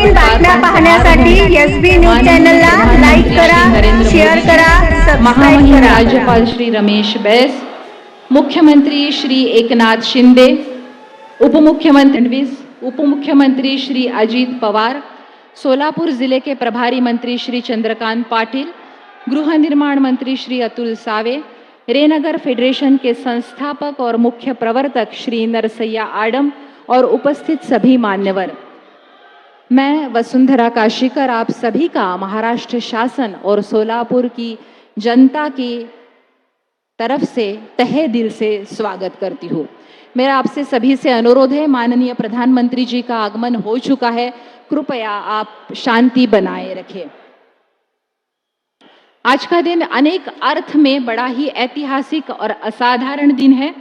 नवीन बातम्या पाहण्यासाठी SB news चॅनलला लाईक करा, शेअर करा, सबस्क्राइब महामहिम करा. राज्यपाल श्री रमेश बैस, मुख्यमंत्री श्री एकनाथ शिंदे, उपमुख्यमंत्री श्री अजीत पवार, सोलापुर जिले के प्रभारी मंत्री श्री चंद्रकांत पाटिल, गृह निर्माण मंत्री श्री अतुल सावे, रेनगर फेडरेशन के संस्थापक और मुख्य प्रवर्तक श्री नरसैया आडम और उपस्थित सभी मान्यवर, मैं वसुंधरा काशीकर आप सभी का महाराष्ट्र शासन और सोलापुर की जनता की तरफ से तहे दिल से स्वागत करती हूँ। मेरा आपसे सभी से अनुरोध है, माननीय प्रधानमंत्री जी का आगमन हो चुका है, कृपया आप शांति बनाए रखें। आज का दिन अनेक अर्थ में बड़ा ही ऐतिहासिक और असाधारण दिन है।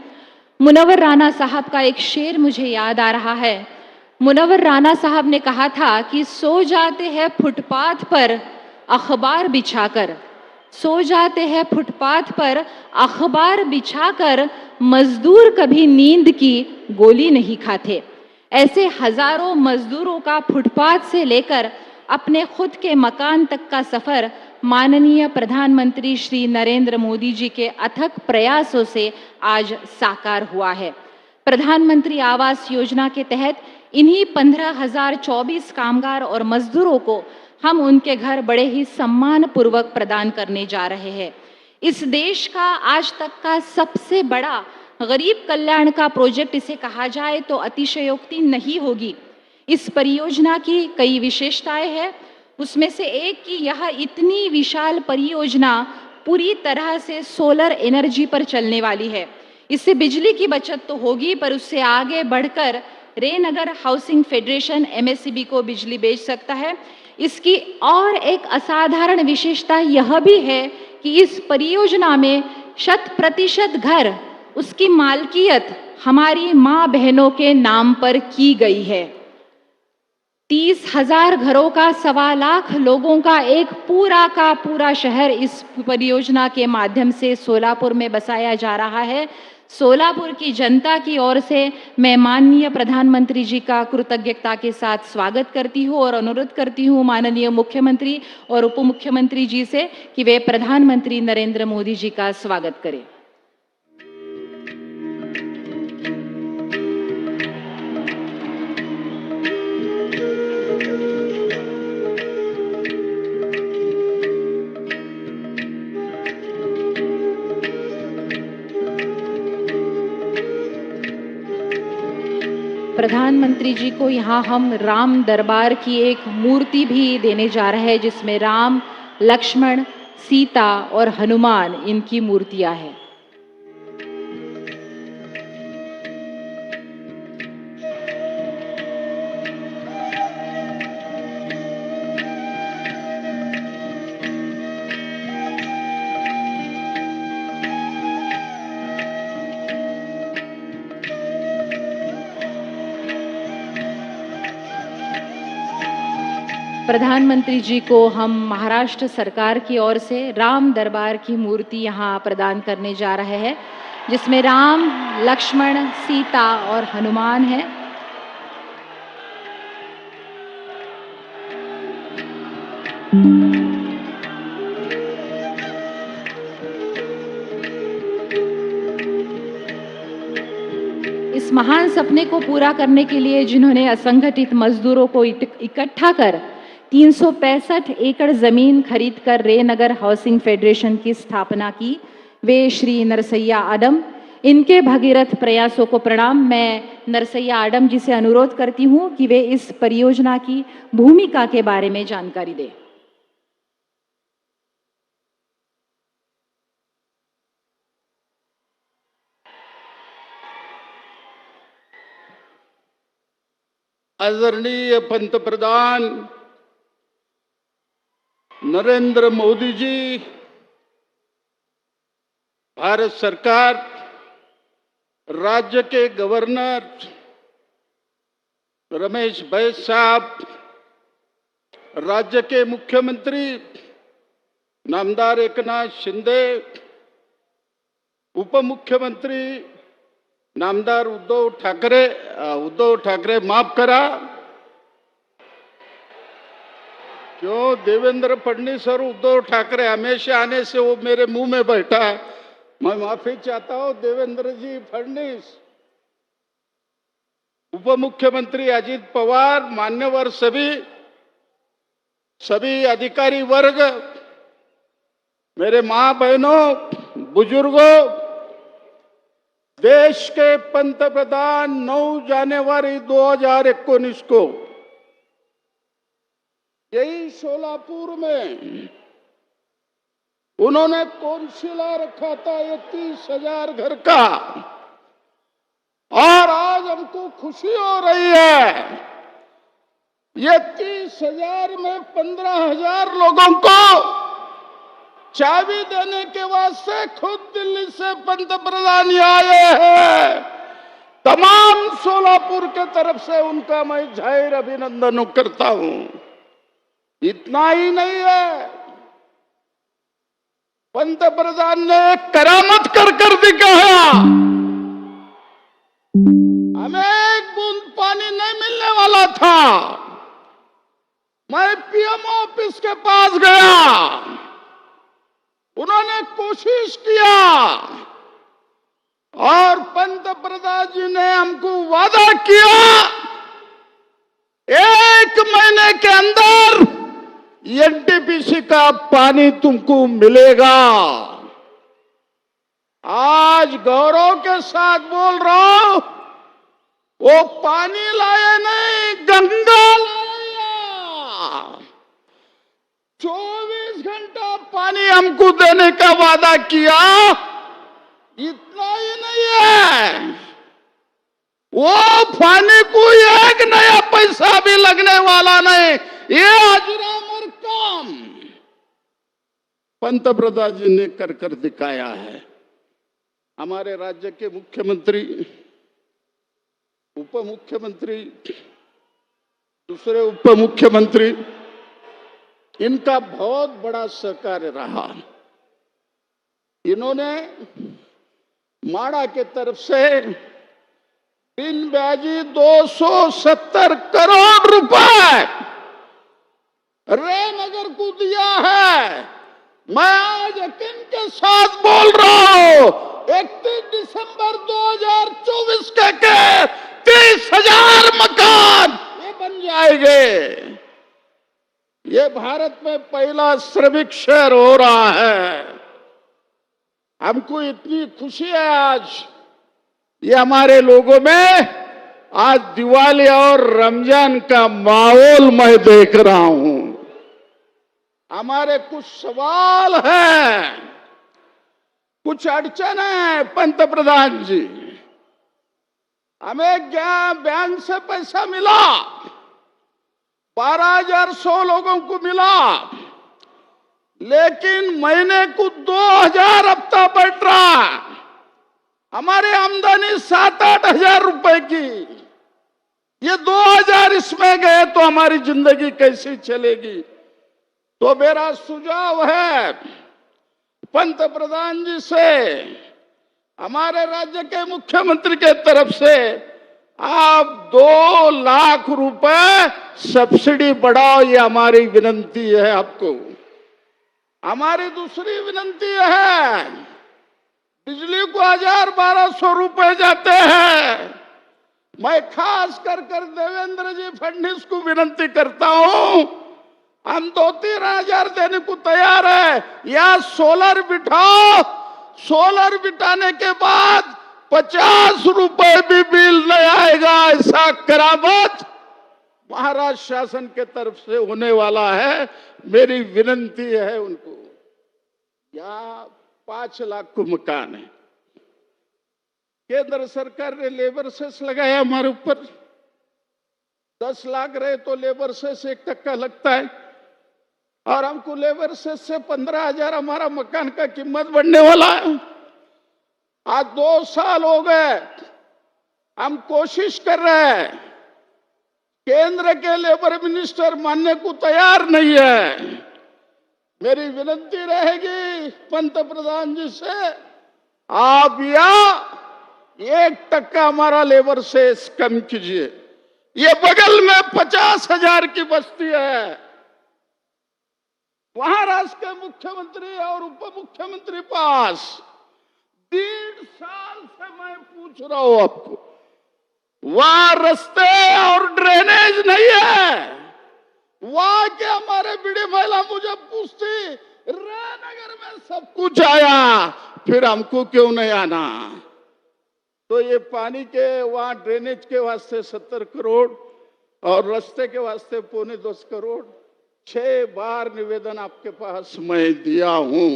मुनव्वर राणा साहब का एक शेर मुझे याद आ रहा है। मुनव्वर राणा साहब ने कहा था कि सो जाते हैं फुटपाथ पर अखबार बिछाकर, सो जाते हैं फुटपाथ पर अखबार बिछाकर, मजदूर कभी नींद की गोली नहीं खाते। ऐसे हजारों मजदूरों का फुटपाथ से लेकर अपने खुद के मकान तक का सफर माननीय प्रधानमंत्री श्री नरेंद्र मोदी जी के अथक प्रयासों से आज साकार हुआ है। प्रधानमंत्री आवास योजना के तहत इन्हीं 15,024 कामगार और मजदूरों को हम उनके घर बड़े ही सम्मान पूर्वक प्रदान करने जा रहे हैं। इस देश का आज तक का सबसे बड़ा गरीब कल्याण का प्रोजेक्ट इसे कहा जाए तो अतिशयोक्ति नहीं होगी। इस परियोजना की कई विशेषताएं हैं, उसमें से एक कि यह इतनी विशाल परियोजना पूरी तरह से सोलर एनर्जी पर चलने वाली है। इससे बिजली की बचत तो होगी, पर उससे आगे बढ़कर रेनगर हाउसिंग फेडरेशन एमएससीबी को बिजली बेच सकता है। इसकी और एक असाधारण विशेषता यह भी है कि इस परियोजना में 100% घर, उसकी मालकियत हमारी माँ बहनों के नाम पर की गई है। 30,000 घरों का 1.25 लाख लोगों का एक पूरा का पूरा शहर इस परियोजना के माध्यम से सोलापुर में बसाया जा रहा है। सोलापुर की जनता की ओर से मैं माननीय प्रधानमंत्री जी का कृतज्ञता के साथ स्वागत करती हूँ और अनुरोध करती हूँ माननीय मुख्यमंत्री और उप मुख्यमंत्री जी से कि वे प्रधानमंत्री नरेंद्र मोदी जी का स्वागत करें। प्रधानमंत्री जी को यहाँ हम राम दरबार की एक मूर्ति भी देने जा रहे हैं, जिसमें राम, लक्ष्मण, सीता और हनुमान इनकी मूर्तियां हैं। प्रधानमंत्री जी को हम महाराष्ट्र सरकार की ओर से राम दरबार की मूर्ति यहाँ प्रदान करने जा रहे हैं, जिसमें राम, लक्ष्मण, सीता और हनुमान है। इस महान सपने को पूरा करने के लिए जिन्होंने असंगठित मजदूरों को इकट्ठा कर 365 एकड़ जमीन खरीदकर रेनगर हाउसिंग फेडरेशन की स्थापना की, वे श्री नरसैया आडम, इनके भगीरथ प्रयासों को प्रणाम। मैं नरसैया आडम जी से अनुरोध करती हूँ कि वे इस परियोजना की भूमिका के बारे में जानकारी दें। आदरणीय पंतप्रधान नरेंद्र मोदी जी, भारत सरकार, राज्य के गवर्नर रमेश बैस साहब, राज्य के मुख्यमंत्री नामदार एकनाथ शिंदे, उप मुख्यमंत्री नामदार उद्धव ठाकरे माफ करा, क्यों देवेंद्र फडणवीस और उद्धव ठाकरे हमेशा आने से वो मेरे मुंह में बैठा है। मैं माफी चाहता हूं देवेंद्र जी फडणवीस, उप मुख्यमंत्री अजीत पवार, मान्यवर सभी अधिकारी वर्ग, मेरे मां बहनों, बुजुर्गों, देश के पंतप्रधान 9 जनवरी 2019 को यही सोलापुर में उन्होंने कौंसिला रखा था 31,000 घर का, और आज हमको खुशी हो रही है। ये 30,000 में 15,000 लोगों को चाबी देने के वास्ते खुद दिल्ली से पंतप्रधान आए हैं। तमाम सोलापुर के तरफ से उनका मैं जाहिर अभिनंदन करता हूं। इतना ही नहीं है, पंतप्रधान ने एक करामत कर दिखाया। हमें एक बूंद पानी नहीं मिलने वाला था, मैं पीएम ऑफिस के पास गया, उन्होंने कोशिश किया और पंतप्रधान जी ने हमको वादा किया 1 महीने के अंदर एनटीपीसी का पानी तुमको मिलेगा। आज गौरव के साथ बोल रहा हूं, वो पानी लाए नहीं, गंगा लाया। 24 घंटा पानी हमको देने का वादा किया। इतना ही नहीं है, वो पानी को एक नया पैसा भी लगने वाला नहीं। ये अजरामर काम पंतप्रधान जी ने कर दिखाया है। हमारे राज्य के मुख्यमंत्री, उप मुख्यमंत्री, दूसरे उप मुख्यमंत्री, इनका बहुत बड़ा सहकार्य रहा। इन्होंने माड़ा के तरफ से बिन ब्याजी 270 करोड़ रुपए रेनगर को दिया है। मैं आज यकीन के साथ बोल रहा हूं, 31 दिसंबर 2024 के 30,000 मकान ये बन जाएंगे। ये भारत में पहला श्रमिक शहर हो रहा है। हमको इतनी खुशी है आज, ये हमारे लोगों में आज दिवाली और रमजान का माहौल मैं देख रहा हूं। हमारे कुछ सवाल हैं, कुछ अड़चन है पंतप्रधान जी। हमें क्या बैंक से पैसा मिला, 12,100 लोगों को मिला, लेकिन महीने को 2,000 हफ्ता बैठ रहा। हमारी आमदनी 7-8 हजार रुपए की, ये 2,000 इसमें गए तो हमारी जिंदगी कैसी चलेगी। तो मेरा सुझाव है पंतप्रधान जी से, हमारे राज्य के मुख्यमंत्री के तरफ से, आप 2 लाख रुपए सब्सिडी बढ़ाओ, ये हमारी विनंती है आपको। हमारी दूसरी विनंती है, बिजली को 1,000-1,200 रुपए जाते हैं। मैं खास कर देवेंद्र जी फडणवीस को विनंती करता हूं, हम 2-3 हजार देने को तैयार है, या सोलर बिठाओ। सोलर बिठाने के बाद 50 रुपए भी बिल नहीं आएगा। ऐसा करामत महाराष्ट्र शासन के तरफ से होने वाला है। मेरी विनंती है उनको। यहाँ 5 लाख को मकान है, केंद्र सरकार ने लेबर सेस लगाया हमारे ऊपर। 10 लाख रहे तो लेबर सेस 1% लगता है, और हमको लेबर सेस से 15,000 हमारा मकान का कीमत बढ़ने वाला है। आज 2 साल हो गए, हम कोशिश कर रहे हैं, केंद्र के लेबर मिनिस्टर मानने को तैयार नहीं है। मेरी विनती रहेगी पंतप्रधान जी से, आप या 1% हमारा लेबर सेस कम कीजिए। ये बगल में 50,000 की बस्ती है, महाराष्ट्र के मुख्यमंत्री और उप मुख्यमंत्री पास 1.5 साल से मैं पूछ रहा हूं आपको, वहां रास्ते और ड्रेनेज नहीं है। वहां के हमारे बीडी महिला मुझे पूछती, रायनगर में सब कुछ आया, फिर हमको क्यों नहीं आना? तो ये पानी के वहां ड्रेनेज के वास्ते 70 करोड़ और रास्ते के वास्ते 2.25 करोड़ 6 बार निवेदन आपके पास मैं दिया हूं।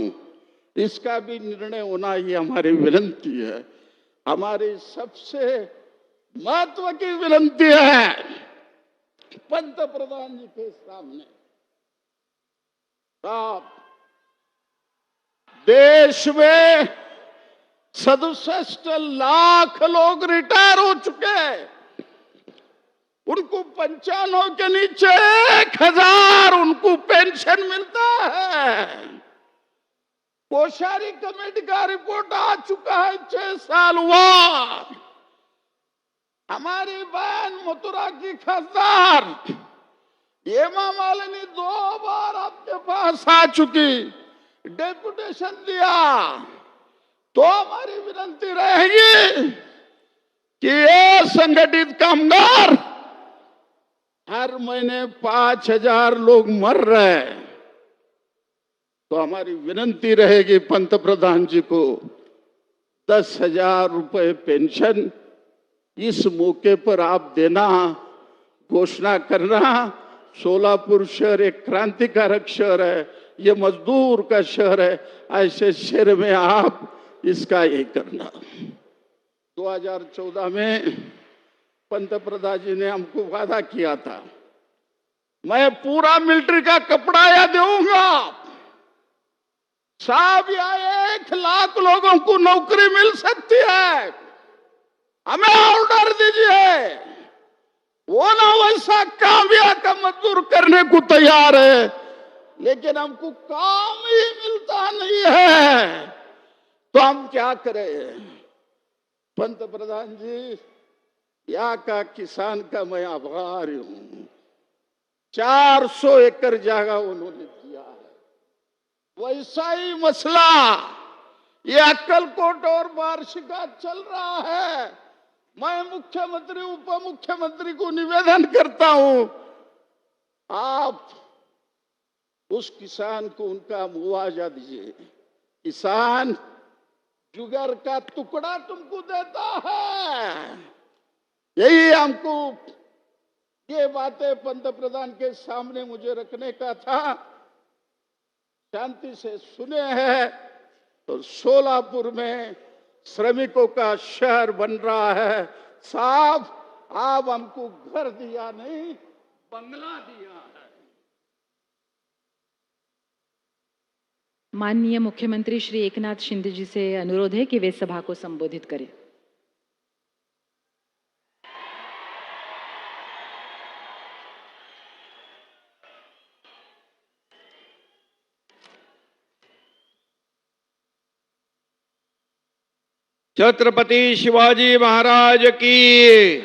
इसका भी निर्णय होना ये हमारी विनती है। हमारी सबसे महत्व की विनती है पंत प्रधान जी के सामने, आप देश में 67 लाख लोग रिटायर हो चुके हैं, उनको 95 के नीचे 1000 उनको पेंशन मिलता है। कोश्यारी कमेटी का रिपोर्ट आ चुका है, 6 साल हुआ। हमारी बहन मथुरा की खासदार हेमा मालिनी 2 बार आपके पास आ चुकी, डेपुटेशन दिया। तो हमारी विनती रहेगी कि ये संगठित कामगार, हर महीने 5000 लोग मर रहे हैं, तो हमारी विनती रहेगी पंत प्रधान जी को 10,000 रुपए पेंशन इस मौके पर आप देना, घोषणा करना। सोलापुर शहर एक क्रांतिकारक शहर है, ये मजदूर का शहर है, ऐसे शहर में आप इसका ये करना। 2014 में पंत प्रधान जी ने हमको वादा किया था, मैं पूरा मिलिट्री का कपड़ा या दूंगा। साहब, या 1 लाख लोगों को नौकरी मिल सकती है, हमें ऑर्डर दीजिए। वो ना वैसा काम या का मजदूर करने को तैयार है, लेकिन हमको काम ही मिलता नहीं है, तो हम क्या करें? पंत प्रधान जी, यहाँ का किसान का मैं आभारी हूं। 400 एकड़ जगह उन्होंने दिया है। वैसा ही मसला ये अक्कलकोट और वार्षिका चल रहा है। मैं मुख्यमंत्री उप मुख्यमंत्री को निवेदन करता हूं, आप उस किसान को उनका मुआवजा दीजिए। किसान जुगर का टुकड़ा तुमको देता है। यही हमको ये बातें पंत प्रधान के सामने मुझे रखने का था। शांति से सुने हैं तो सोलापुर में श्रमिकों का शहर बन रहा है। साहब, आप हमको घर दिया नहीं, बंगला दिया है। माननीय मुख्यमंत्री श्री एकनाथ शिंदे जी से अनुरोध है कि वे सभा को संबोधित करें। छत्रपति शिवाजी महाराज की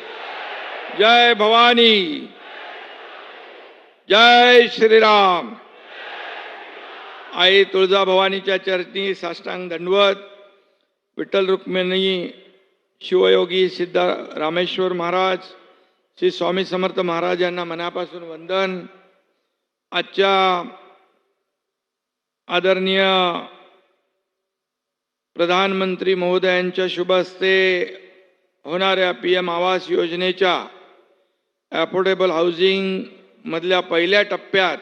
जय। भवानी, जय श्री राम। आई तुळजा भवानीच्या चरणी साष्टांग दंडवत। विठ्ठल रुक्मिणी शिवयोगी सिद्ध रामेश्वर महाराज श्री स्वामी समर्थ महाराज यांना मनापासून वंदन। आजच्या आदरणीय प्रधानमंत्री महोदयांच्या शुभ हस्ते होणाऱ्या PM आवास योजनेच्या अफोर्डेबल हाऊसिंग मधल्या पहिल्या टप्प्यात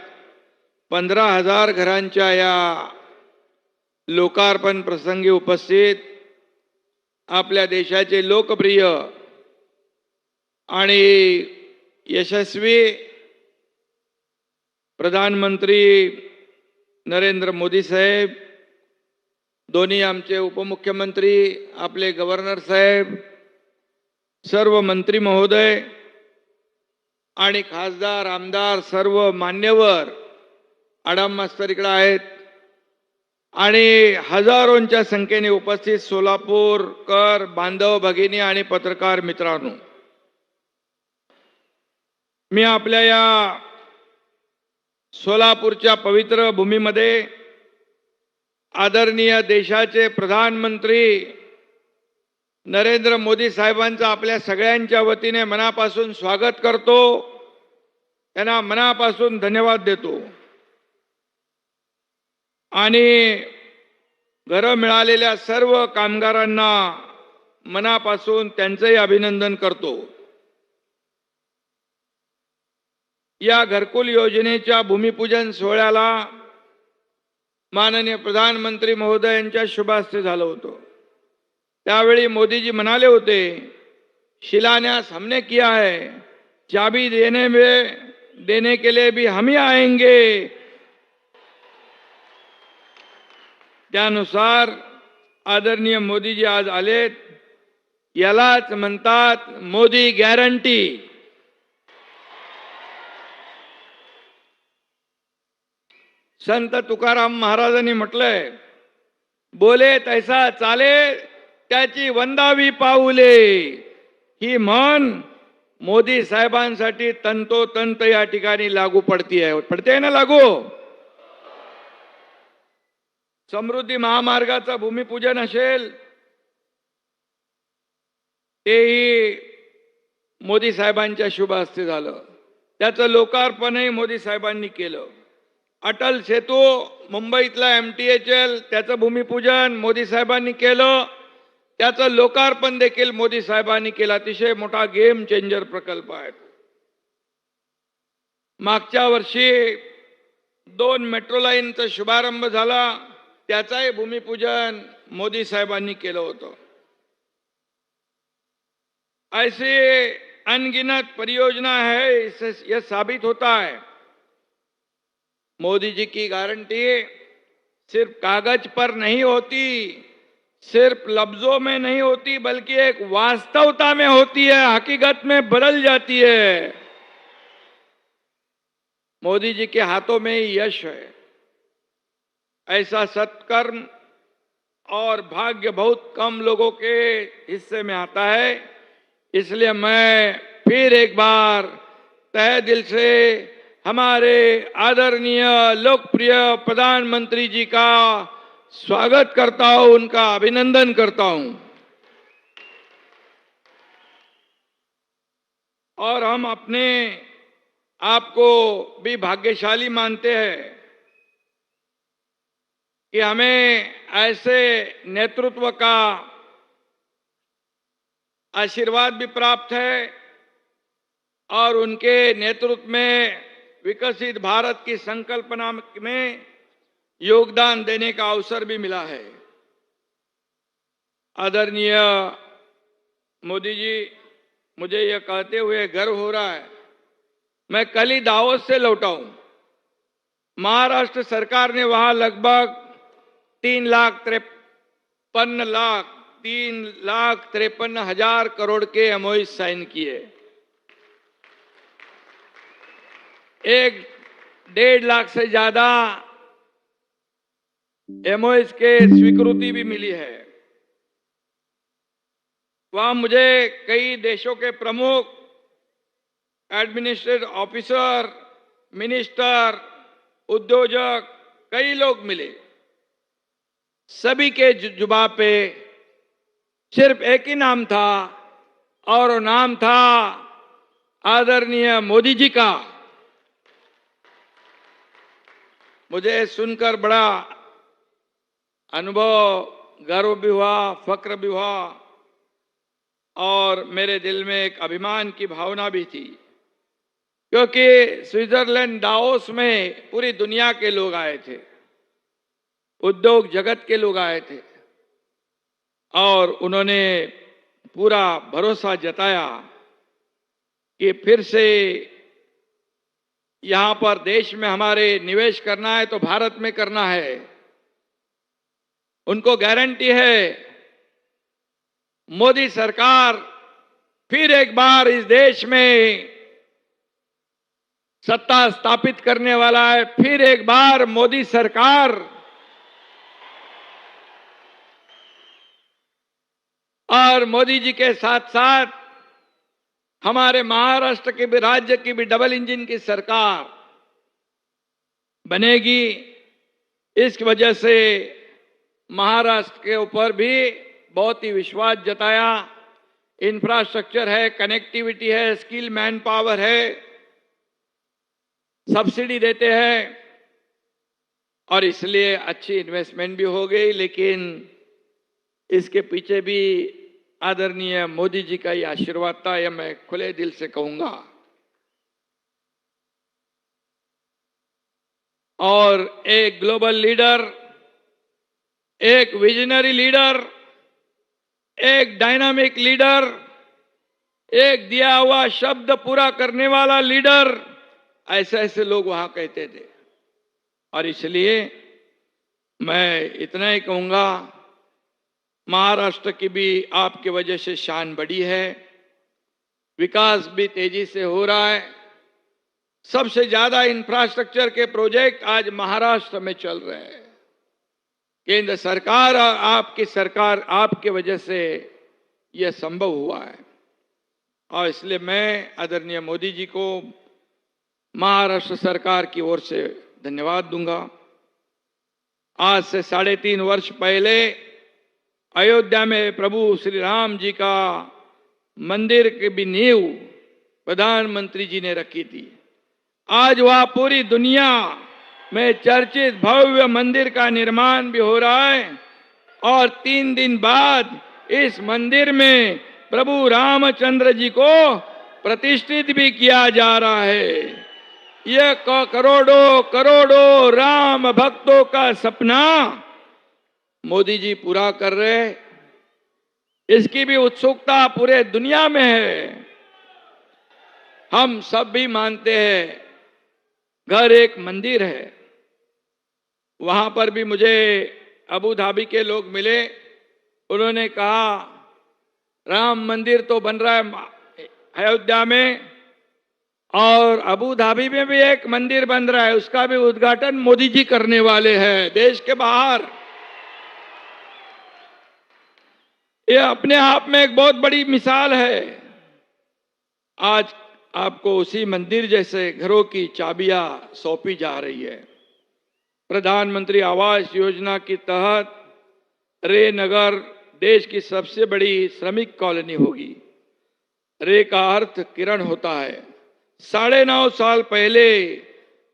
15,000 घरांच्या या लोकार्पण प्रसंगी उपस्थित आपल्या देशाचे लोकप्रिय आणि यशस्वी प्रधानमंत्री नरेंद्र मोदी साहेब, दोन्ही आमचे उपमुख्यमंत्री, आपले गव्हर्नर साहेब, सर्व मंत्री महोदय आणि खासदार आमदार, सर्व मान्यवर आडाम मास्तर इकडे आहेत आणि हजारोंच्या संख्येने उपस्थित सोलापूरकर बांधव भगिनी आणि पत्रकार मित्रांनो, मी आपल्या या सोलापूरच्या पवित्र भूमीमध्ये आदरणीय देशाचे प्रधानमंत्री नरेंद्र मोदी साहेबांचं आपल्या सगळ्यांच्या वतीने मनापासून स्वागत करतो, त्यांना मनापासून धन्यवाद देतो आणि घरं मिळालेल्या सर्व कामगारांना मनापासून त्यांचंही अभिनंदन करतो. या घरकुल योजनेच्या भूमिपूजन सोहळ्याला माननीय प्रधानमंत्री महोदय यांच्या शुभ हस्ते झालं होतं. त्यावेळी मोदीजी म्हणाले होते, शिलान्यास हमने किया है, चाबी देने के लिए भी हम ही आएंगे. त्यानुसार आदरणीय मोदीजी आज आलेत. यालाच म्हणतात मोदी गॅरंटी. संत तुकाराम महाराजांनी म्हटलंय, बोले तैसा चाले त्याची वंदावी पाऊले. ही म्हण मोदी साहेबांसाठी तंतोतंत या ठिकाणी लागू पडते ना लागू. समृद्धी महामार्गाचं भूमिपूजन असेल तेही मोदी साहेबांच्या शुभ हस्ते झालं. त्याचं लोकार्पणही मोदी साहेबांनी केलं. अटल सेतू मुंबईतला MTHL त्याचं भूमिपूजन मोदी साहेबांनी केलं. त्याचं लोकार्पण देखील मोदी साहेबांनी केलं. अतिशय मोठा गेम चेंजर प्रकल्प आहे. मागच्या वर्षी 2 मेट्रो लाईनचा शुभारंभ झाला, त्याचाही भूमिपूजन मोदी साहेबांनी केलं होतं. ऐसी अनगिनत परियोजना है, इससे यह साबित होता है मोदी जी की गारंटी सिर्फ कागज पर नहीं होती, सिर्फ लफ्जों में नहीं होती, बल्कि एक वास्तवता में होती है, हकीकत में बदल जाती है. मोदी जी के हाथों में ही यश है. ऐसा सत्कर्म और भाग्य बहुत कम लोगों के हिस्से में आता है. इसलिए मैं फिर एक बार तहे दिल से हमारे आदरणीय लोकप्रिय प्रधानमंत्री जी का स्वागत करता हूं, उनका अभिनंदन करता हूं. और हम अपने आप को भी भाग्यशाली मानते हैं कि हमें ऐसे नेतृत्व का आशीर्वाद भी प्राप्त है और उनके नेतृत्व में विकसित भारत की संकल्पना में योगदान देने का अवसर भी मिला है. आदरणीय मोदी जी, मुझे यह कहते हुए गर्व हो रहा है, मैं कल ही दावोस से लौटा हूं. महाराष्ट्र सरकार ने वहां लगभग 3,53,000 करोड़ के MOU साइन किए. 1.5 लाख से ज्यादा MOU के स्वीकृति भी मिली है. वहां मुझे कई देशों के प्रमुख, एडमिनिस्ट्रेटिव ऑफिसर, मिनिस्टर, उद्योजक, कई लोग मिले. सभी के जुबान पे सिर्फ एक ही नाम था और वो नाम था आदरणीय मोदी जी का. मुझे सुनकर बड़ा अनुभव, गर्व भी हुआ, फक्र भी हुआ और मेरे दिल में एक अभिमान की भावना भी थी, क्योंकि स्विट्जरलैंड दावोस में पूरी दुनिया के लोग आए थे, उद्योग जगत के लोग आए थे और उन्होंने पूरा भरोसा जताया कि फिर से यहां पर देश में हमारे निवेश करना है तो भारत में करना है. उनको गारंटी है मोदी सरकार फिर एक बार इस देश में सत्ता स्थापित करने वाला है. फिर एक बार मोदी सरकार और मोदी जी के साथ साथ हमारे महाराष्ट्र के भी, राज्य की भी डबल इंजन की सरकार बनेगी। इस वजह से महाराष्ट्र के ऊपर भी बहुत ही विश्वास जताया। इंफ्रास्ट्रक्चर है, कनेक्टिविटी है, स्किल मैन पावर है, सब्सिडी देते हैं और इसलिए अच्छी इन्वेस्टमेंट भी हो गई। लेकिन इसके पीछे भी आदरणीय मोदी जी का ही आशीर्वाद था, यह मैं खुले दिल से कहूंगा। और एक ग्लोबल लीडर, एक विजनरी लीडर, एक डायनामिक लीडर, एक दिया हुआ शब्द पूरा करने वाला लीडर, ऐसे ऐसे लोग वहां कहते थे। और इसलिए मैं इतना ही कहूंगा, महाराष्ट्र की भी आपकी वजह से शान बढ़ी है, विकास भी तेजी से हो रहा है। सबसे ज्यादा इंफ्रास्ट्रक्चर के प्रोजेक्ट आज महाराष्ट्र में चल रहे हैं। केंद्र सरकार और आपकी सरकार, आपके वजह से यह संभव हुआ है। और इसलिए मैं आदरणीय मोदी जी को महाराष्ट्र सरकार की ओर से धन्यवाद दूंगा। आज से 3.5 वर्ष पहले अयोध्या में प्रभु श्री राम जी का मंदिर की भी नींव प्रधानमंत्री जी ने रखी थी। आज वह पूरी दुनिया में चर्चित भव्य मंदिर का निर्माण भी हो रहा है और 3 दिन बाद इस मंदिर में प्रभु रामचंद्र जी को प्रतिष्ठित भी किया जा रहा है। यह करोड़ों करोड़ों राम भक्तों का सपना मोदी जी पूरा कर रहे हैं। इसकी भी उत्सुकता पूरे दुनिया में है। हम सब भी मानते हैं घर एक मंदिर है। वहां पर भी मुझे अबू धाबी के लोग मिले, उन्होंने कहा राम मंदिर तो बन रहा है अयोध्या में और अबू धाबी में भी एक मंदिर बन रहा है, उसका भी उद्घाटन मोदी जी करने वाले हैं देश के बाहर। यह अपने आप में एक बहुत बड़ी मिसाल है। आज आपको उसी मंदिर जैसे घरों की चाबियां सौंपी जा रही है। प्रधानमंत्री आवास योजना के तहत रे नगर देश की सबसे बड़ी श्रमिक कॉलोनी होगी। रे का अर्थ किरण होता है। 9.5 साल पहले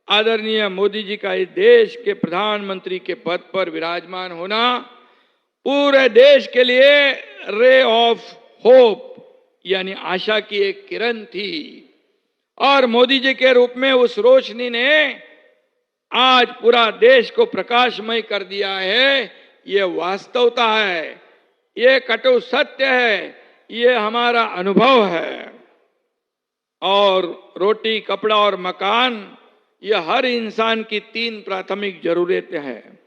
आदरणीय मोदी जी का इस देश के प्रधानमंत्री के पद पर विराजमान होना पूरे देश के लिए रे ऑफ होप यानी आशा की एक किरण थी। और मोदी जी के रूप में उस रोशनी ने आज पूरा देश को प्रकाशमय कर दिया है। ये वास्तवता है, ये कटु सत्य है, ये हमारा अनुभव है। और रोटी, कपड़ा और मकान, ये हर इंसान की 3 प्राथमिक जरूरतें हैं।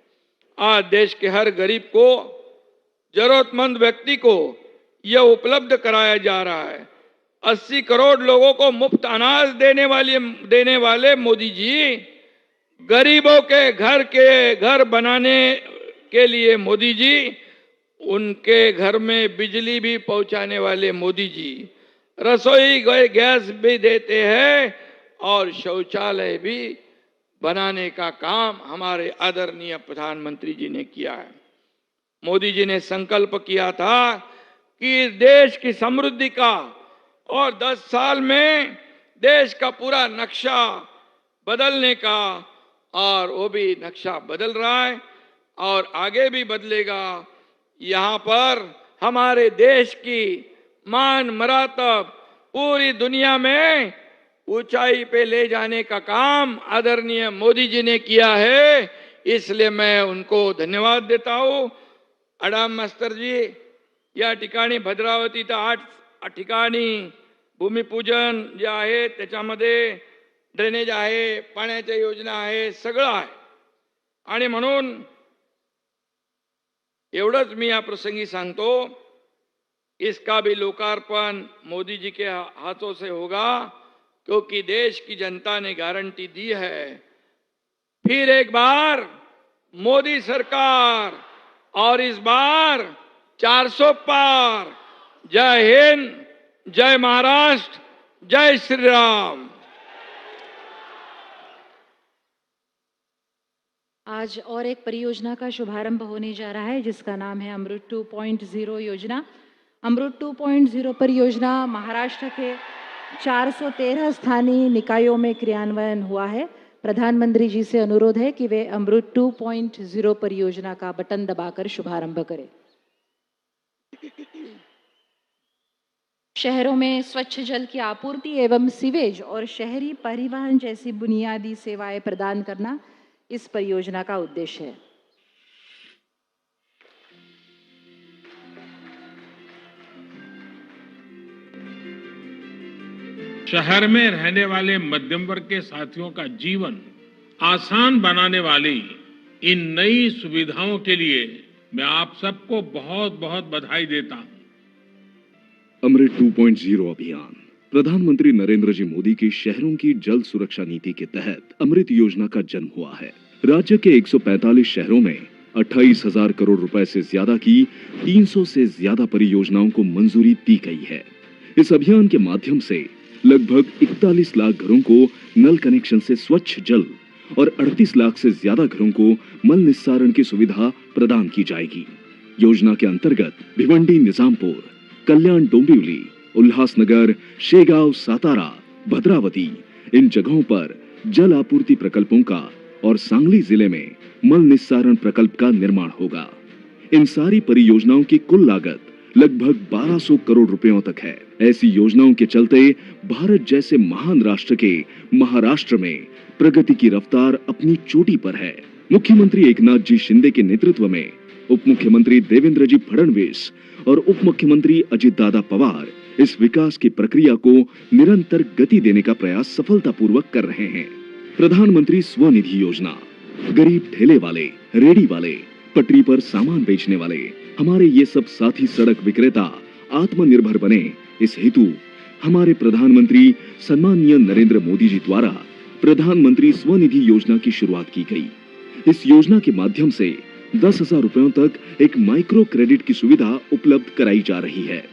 आज देश के हर गरीब को, जरूरतमंद व्यक्ति को यह उपलब्ध कराया जा रहा है। 80 करोड़ लोगों को मुफ्त अनाज देने वाले मोदी जी, गरीबों के घर बनाने के लिए मोदी जी, उनके घर में बिजली भी पहुंचाने वाले मोदी जी, रसोई गैस भी देते हैं और शौचालय भी बनाने का काम हमारे आदरणीय प्रधानमंत्री जी ने किया है। मोदी जी ने संकल्प किया था कि देश की समृद्धि का और 10 साल में देश का पूरा नक्शा बदलने का, और वो भी नक्शा बदल रहा है और आगे भी बदलेगा। यहाँ पर हमारे देश की मान मरातब पूरी दुनिया में ऊंचाई पे ले जाने का काम आदरणीय मोदी जी ने किया है। इसलिए मैं उनको धन्यवाद देता हूँ। अडाम मास्तर जी, या ठिकाणी भद्रावतीत 8 ठिकाणी भूमिपूजन जे आहे, त्याच्यामध्ये ड्रेनेज आहे, पाण्याच्या योजना आहे, सगळं आहे। आणि म्हणून एवढंच मी या प्रसंगी सांगतो, इसका भी लोकार्पण मोदी जी के हाथों से होगा, क्योंकि देश की जनता ने गारंटी दी है। फिर एक बार मोदी सरकार, और इस बार 400 पार। जय हिंद, जय महाराष्ट्र, जय श्री राम। आज और एक परियोजना का शुभारंभ होने जा रहा है जिसका नाम है अमृत 2.0 योजना। अमृत 2.0 परियोजना महाराष्ट्र के 413 स्थानीय निकायों में क्रियान्वयन हुआ है। प्रधानमंत्री जी से अनुरोध है कि वे अमृत 2.0 परियोजना का बटन दबाकर शुभारंभ करें। शहरों में स्वच्छ जल की आपूर्ति एवं सीवेज और शहरी परिवहन जैसी बुनियादी सेवाएं प्रदान करना इस परियोजना का उद्देश्य है। शहर में रहने वाले मध्यम वर्ग के साथियों का जीवन आसान बनाने वाली इन नई सुविधाओं के लिए मैं आप सबको बहुत बहुत बधाई देता हूं। अमृत 2.0 अभियान प्रधानमंत्री नरेंद्र जी मोदी की शहरों की जल सुरक्षा नीति के तहत अमृत योजना का जन्म हुआ है। राज्य के 145 शहरों में 28,000 करोड़ रुपए से ज्यादा की 300 से ज्यादा परियोजनाओं को मंजूरी दी गई है। इस अभियान के माध्यम से लगभग 41 लाख घरों को नल कनेक्शन से स्वच्छ जल और 38 लाख से ज्यादा घरों को मल निस्सारण की सुविधा प्रदान की जाएगी। योजना के अंतर्गत भिवंडी, निजामपुर, कल्याण, डोंबिवली, उल्लासनगर, शेगांव, सातारा, भद्रावती इन जगहों पर जल आपूर्ति प्रकल्पों का और सांगली जिले में मल निस्सारण प्रकल्प का निर्माण होगा। इन सारी परियोजनाओं की कुल लागत लगभग 1200 करोड़ रुपयों तक है। ऐसी योजनाओं के चलते भारत जैसे महान राष्ट्र के महाराष्ट्र में प्रगति की रफ्तार अपनी चोटी पर है। मुख्यमंत्री एकनाथ जी शिंदे के नेतृत्व में उप मुख्यमंत्री देवेंद्र जी फडणवीस और उप मुख्यमंत्री अजित दादा पवार इस विकास की प्रक्रिया को निरंतर गति देने का प्रयास सफलतापूर्वक कर रहे हैं। प्रधानमंत्री स्वनिधि योजना गरीब ठेले वाले, रेडी वाले, पटरी पर सामान बेचने वाले, हमारे ये सब साथी सड़क विक्रेता आत्मनिर्भर बने, इस हेतु हमारे प्रधानमंत्री सम्मानीय नरेंद्र मोदी जी द्वारा प्रधानमंत्री स्वनिधि योजना की शुरुआत की गई। इस योजना के माध्यम से 10,000 रुपयों तक एक माइक्रो क्रेडिट की सुविधा उपलब्ध कराई जा रही है।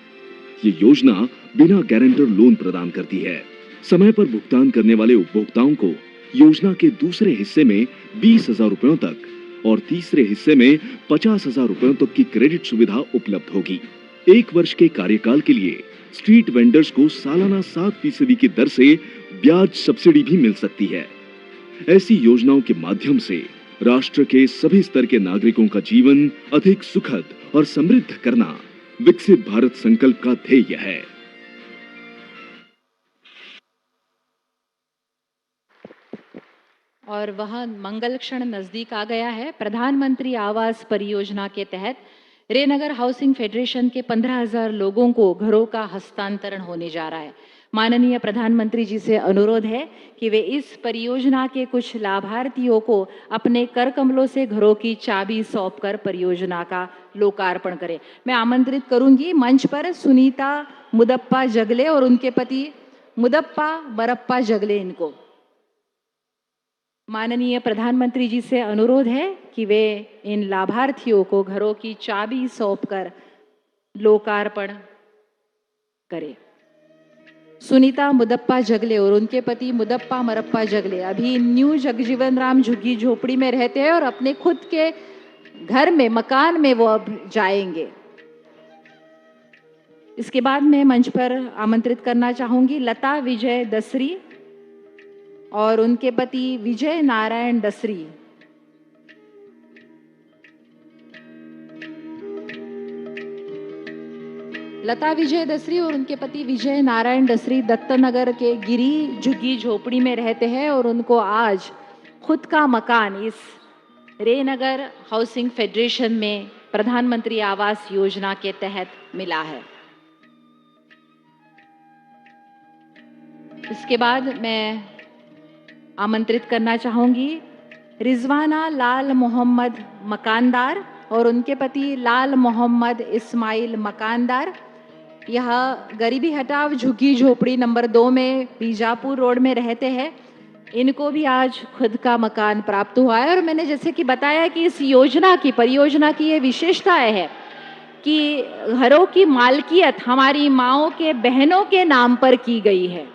ये योजना बिना गारंटर लोन प्रदान करती है। समय पर भुगतान करने वाले उपभोक्ताओं को योजना के दूसरे हिस्से में 20,000 रुपयों तक और तीसरे हिस्से में 50,000 रुपयों तक की क्रेडिट सुविधा उपलब्ध होगी। 1 वर्ष के कार्यकाल के लिए स्ट्रीट वेंडर्स को सालाना 7% की दर से ब्याज सब्सिडी भी मिल सकती है। ऐसी योजनाओं के माध्यम से राष्ट्र के सभी स्तर के नागरिकों का जीवन अधिक सुखद और समृद्ध करना विकसित भारत संकल्प का ध्येय है। और वह मंगल क्षण नजदीक आ गया है। प्रधानमंत्री आवास परियोजना के तहत रेनगर हाउसिंग फेडरेशन के 15,000 लोगों को घरों का हस्तांतरण होने जा रहा है। माननीय प्रधानमंत्री जी से अनुरोध है कि वे इस परियोजना के कुछ लाभार्थियों को अपने कर कमलों से घरों की चाबी सौंपकर परियोजना का लोकार्पण करें। मैं आमंत्रित करूंगी मंच पर सुनीता मुदप्पा जगले और उनके पति मुदप्पा मरप्पा जगले। इनको माननीय प्रधानमंत्री जी से अनुरोध है कि वे इन लाभार्थियों को घरों की चाबी सौंपकर लोकार्पण करें। सुनीता मुदप्पा जगले और उनके पति मुदप्पा मरप्पा जगले अभी न्यू जगजीवन राम झुग्गी झोपड़ी में रहते हैं और अपने खुद के घर में, मकान में वो अब जाएंगे। इसके बाद मैं मंच पर आमंत्रित करना चाहूंगी लता विजय दसरी और उनके पति विजय नारायण दसरी। लता विजय दसरी और उनके पति विजय नारायण दसरी दत्तनगर के गिरी झुग्गी झोपड़ी में रहते हैं और उनको आज खुद का मकान इस रेनगर हाउसिंग फेडरेशन में प्रधानमंत्री आवास योजना के तहत मिला है। इसके बाद मैं आमंत्रित करना चाहूंगी रिजवाना लाल मोहम्मद मकानदार और उनके पति लाल मोहम्मद इस्माइल मकानदार। यह गरीबी हटाव झुग्गी झोपड़ी नंबर 2 में बीजापुर रोड में रहते हैं। इनको भी आज खुद का मकान प्राप्त हुआ है और मैंने जैसे कि बताया कि इस परियोजना की ये विशेषताएं है कि घरों की मालकियत हमारी माओं के, बहनों के नाम पर की गई है।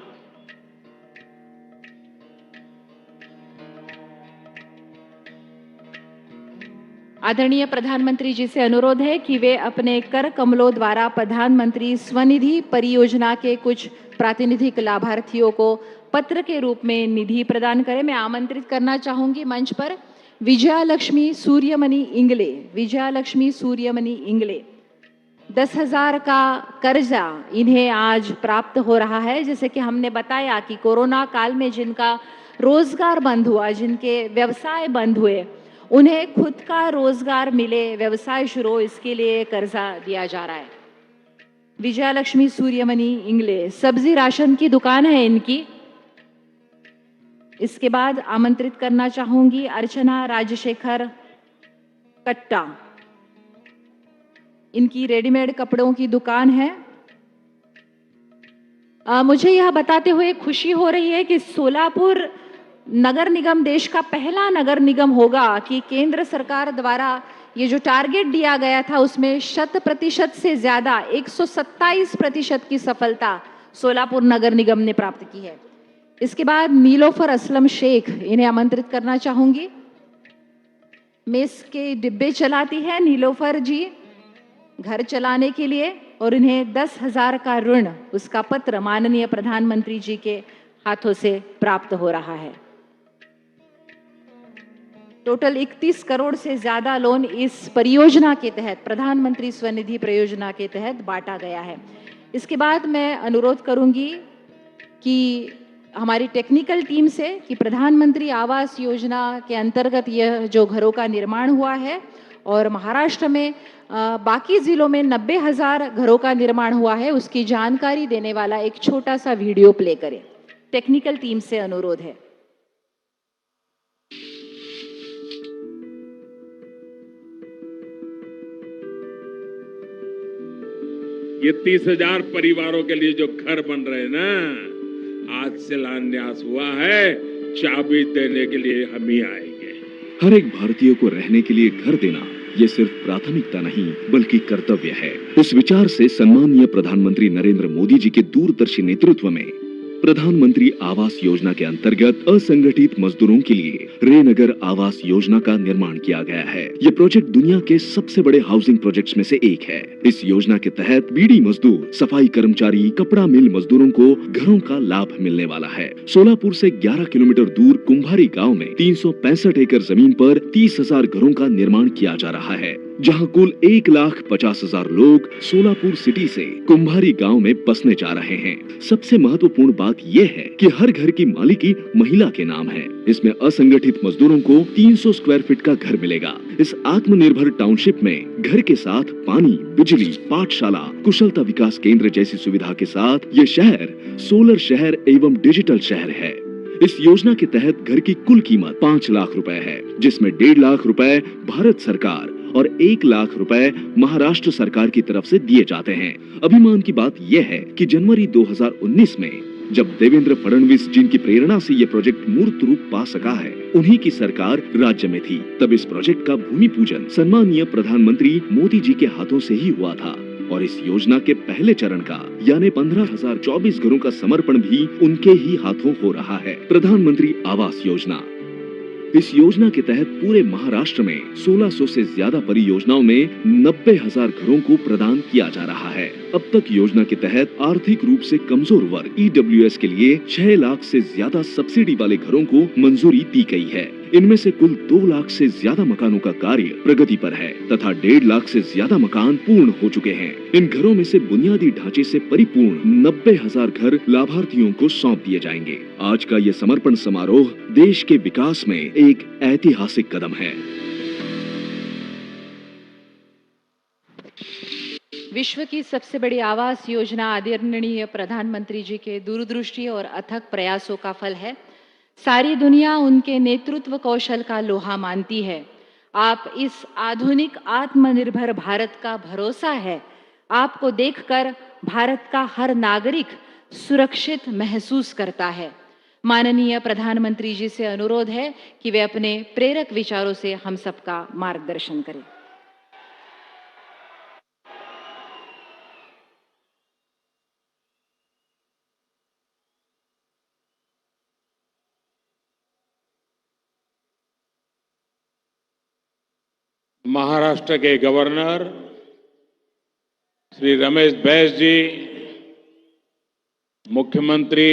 आदरणीय प्रधानमंत्री जी से अनुरोध है कि वे अपने कर कमलों द्वारा प्रधानमंत्री स्वनिधि परियोजना के कुछ प्रातिनिधिक लाभार्थियों को पत्र के रूप में निधि प्रदान करें। मैं आमंत्रित करना चाहूंगी मंच पर विजयालक्ष्मी सूर्यमणि इंगले। विजयालक्ष्मी सूर्यमणि इंगले 10,000 का कर्जा इन्हें आज प्राप्त हो रहा है। जैसे कि हमने बताया कि कोरोना काल में जिनका रोजगार बंद हुआ, जिनके व्यवसाय बंद हुए, उन्हें खुद का रोजगार मिले, व्यवसाय शुरू हो, इसके लिए कर्जा दिया जा रहा है। विजयालक्ष्मी सूर्यमणि इंगले, सब्जी राशन की दुकान है इनकी। इसके बाद आमंत्रित करना चाहूंगी अर्चना राजशेखर कट्टा। इनकी रेडीमेड कपड़ों की दुकान है। मुझे यह बताते हुए खुशी हो रही है कि सोलापुर नगर निगम देश का पहला नगर निगम होगा कि केंद्र सरकार द्वारा ये जो टारगेट दिया गया था उसमें 100% से ज्यादा 127% की सफलता सोलापुर नगर निगम ने प्राप्त की है। इसके बाद नीलोफर असलम शेख, इन्हें आमंत्रित करना चाहूंगी। मेस के डिब्बे चलाती है नीलोफर जी घर चलाने के लिए, और इन्हें 10,000 का ऋण, उसका पत्र माननीय प्रधानमंत्री जी के हाथों से प्राप्त हो रहा है। टोटल 31 करोड़ से ज्यादा लोन इस परियोजना के तहत, प्रधानमंत्री स्वनिधि परियोजना के तहत बांटा गया है। इसके बाद मैं अनुरोध करूंगी कि हमारी टेक्निकल टीम से कि प्रधानमंत्री आवास योजना के अंतर्गत यह जो घरों का निर्माण हुआ है और महाराष्ट्र में बाकी जिलों में 90,000 घरों का निर्माण हुआ है, उसकी जानकारी देने वाला एक छोटा सा वीडियो प्ले करें। टेक्निकल टीम से अनुरोध है। ये 30,000 परिवारों के लिए जो घर बन रहे हैं ना, आज शिलान्यास हुआ है, चाबी देने के लिए हम ही आएंगे। हर एक भारतीय को रहने के लिए घर देना ये सिर्फ प्राथमिकता नहीं बल्कि कर्तव्य है। इस विचार से सम्मानीय प्रधानमंत्री नरेंद्र मोदी जी के दूरदर्शी नेतृत्व में प्रधानमंत्री आवास योजना के अंतर्गत असंगठित मजदूरों के लिए रेनगर आवास योजना का निर्माण किया गया है। ये प्रोजेक्ट दुनिया के सबसे बड़े हाउसिंग प्रोजेक्ट्स में से एक है। इस योजना के तहत बीड़ी मजदूर, सफाई कर्मचारी, कपड़ा मिल मजदूरों को घरों का लाभ मिलने वाला है। सोलापुर से 11 किलोमीटर दूर कुंभारी गांव में 365 एकड़ जमीन पर 30,000 घरों का निर्माण किया जा रहा है, जहां कुल 1,50,000 लोग सोलापुर सिटी से कुंभारी गांव में बसने जा रहे हैं। सबसे महत्वपूर्ण बात यह है कि हर घर की मालिकी महिला के नाम है। इसमें असंगठित मजदूरों को 300 स्क्वायर फीट का घर मिलेगा। इस आत्मनिर्भर टाउनशिप में घर के साथ पानी, बिजली, पाठशाला, कुशलता विकास केंद्र जैसी सुविधा के साथ ये शहर सोलर शहर एवं डिजिटल शहर है। इस योजना के तहत घर की कुल कीमत 5 लाख रुपए है, जिसमें 1.5 लाख रुपए भारत सरकार और 1 लाख रुपए महाराष्ट्र सरकार की तरफ से दिए जाते हैं। अभिमान की बात यह है कि जनवरी 2019 में जब देवेंद्र फडणवीस जिनकी प्रेरणा से ये प्रोजेक्ट मूर्त रूप पा सका है, उन्हीं की सरकार राज्य में थी, तब इस प्रोजेक्ट का भूमि पूजन सम्मानीय प्रधानमंत्री मोदी जी के हाथों से ही हुआ था और इस योजना के पहले चरण का यानी 15,024 घरों का समर्पण भी उनके ही हाथों हो रहा है। प्रधानमंत्री आवास योजना, इस योजना के तहत पूरे महाराष्ट्र में 1600 से ज्यादा परियोजनाओं में 90,000 घरों को प्रदान किया जा रहा है। अब तक योजना के तहत आर्थिक रूप से कमजोर वर्ग EWS के लिए 6 लाख से ज्यादा सब्सिडी वाले घरों को मंजूरी दी गई है। इनमें से कुल 2 लाख से ज्यादा मकानों का कार्य प्रगति पर है तथा 1.5 लाख से ज्यादा मकान पूर्ण हो चुके हैं। इन घरों में से बुनियादी ढांचे से परिपूर्ण 90,000 घर लाभार्थियों को सौंप दिए जाएंगे। आज का ये समर्पण समारोह देश के विकास में एक ऐतिहासिक कदम है। विश्व की सबसे बड़ी आवास योजना आदरणीय प्रधानमंत्री जी के दूरदृष्टि और अथक प्रयासों का फल है। सारी दुनिया उनके नेतृत्व कौशल का लोहा मानती है। आप इस आधुनिक आत्मनिर्भर भारत का भरोसा है। आपको देखकर भारत का हर नागरिक सुरक्षित महसूस करता है। माननीय प्रधानमंत्री जी से अनुरोध है कि वे अपने प्रेरक विचारों से हम सबका मार्गदर्शन करें। महाराष्ट्र के गवर्नर श्री रमेश बैस जी, मुख्यमंत्री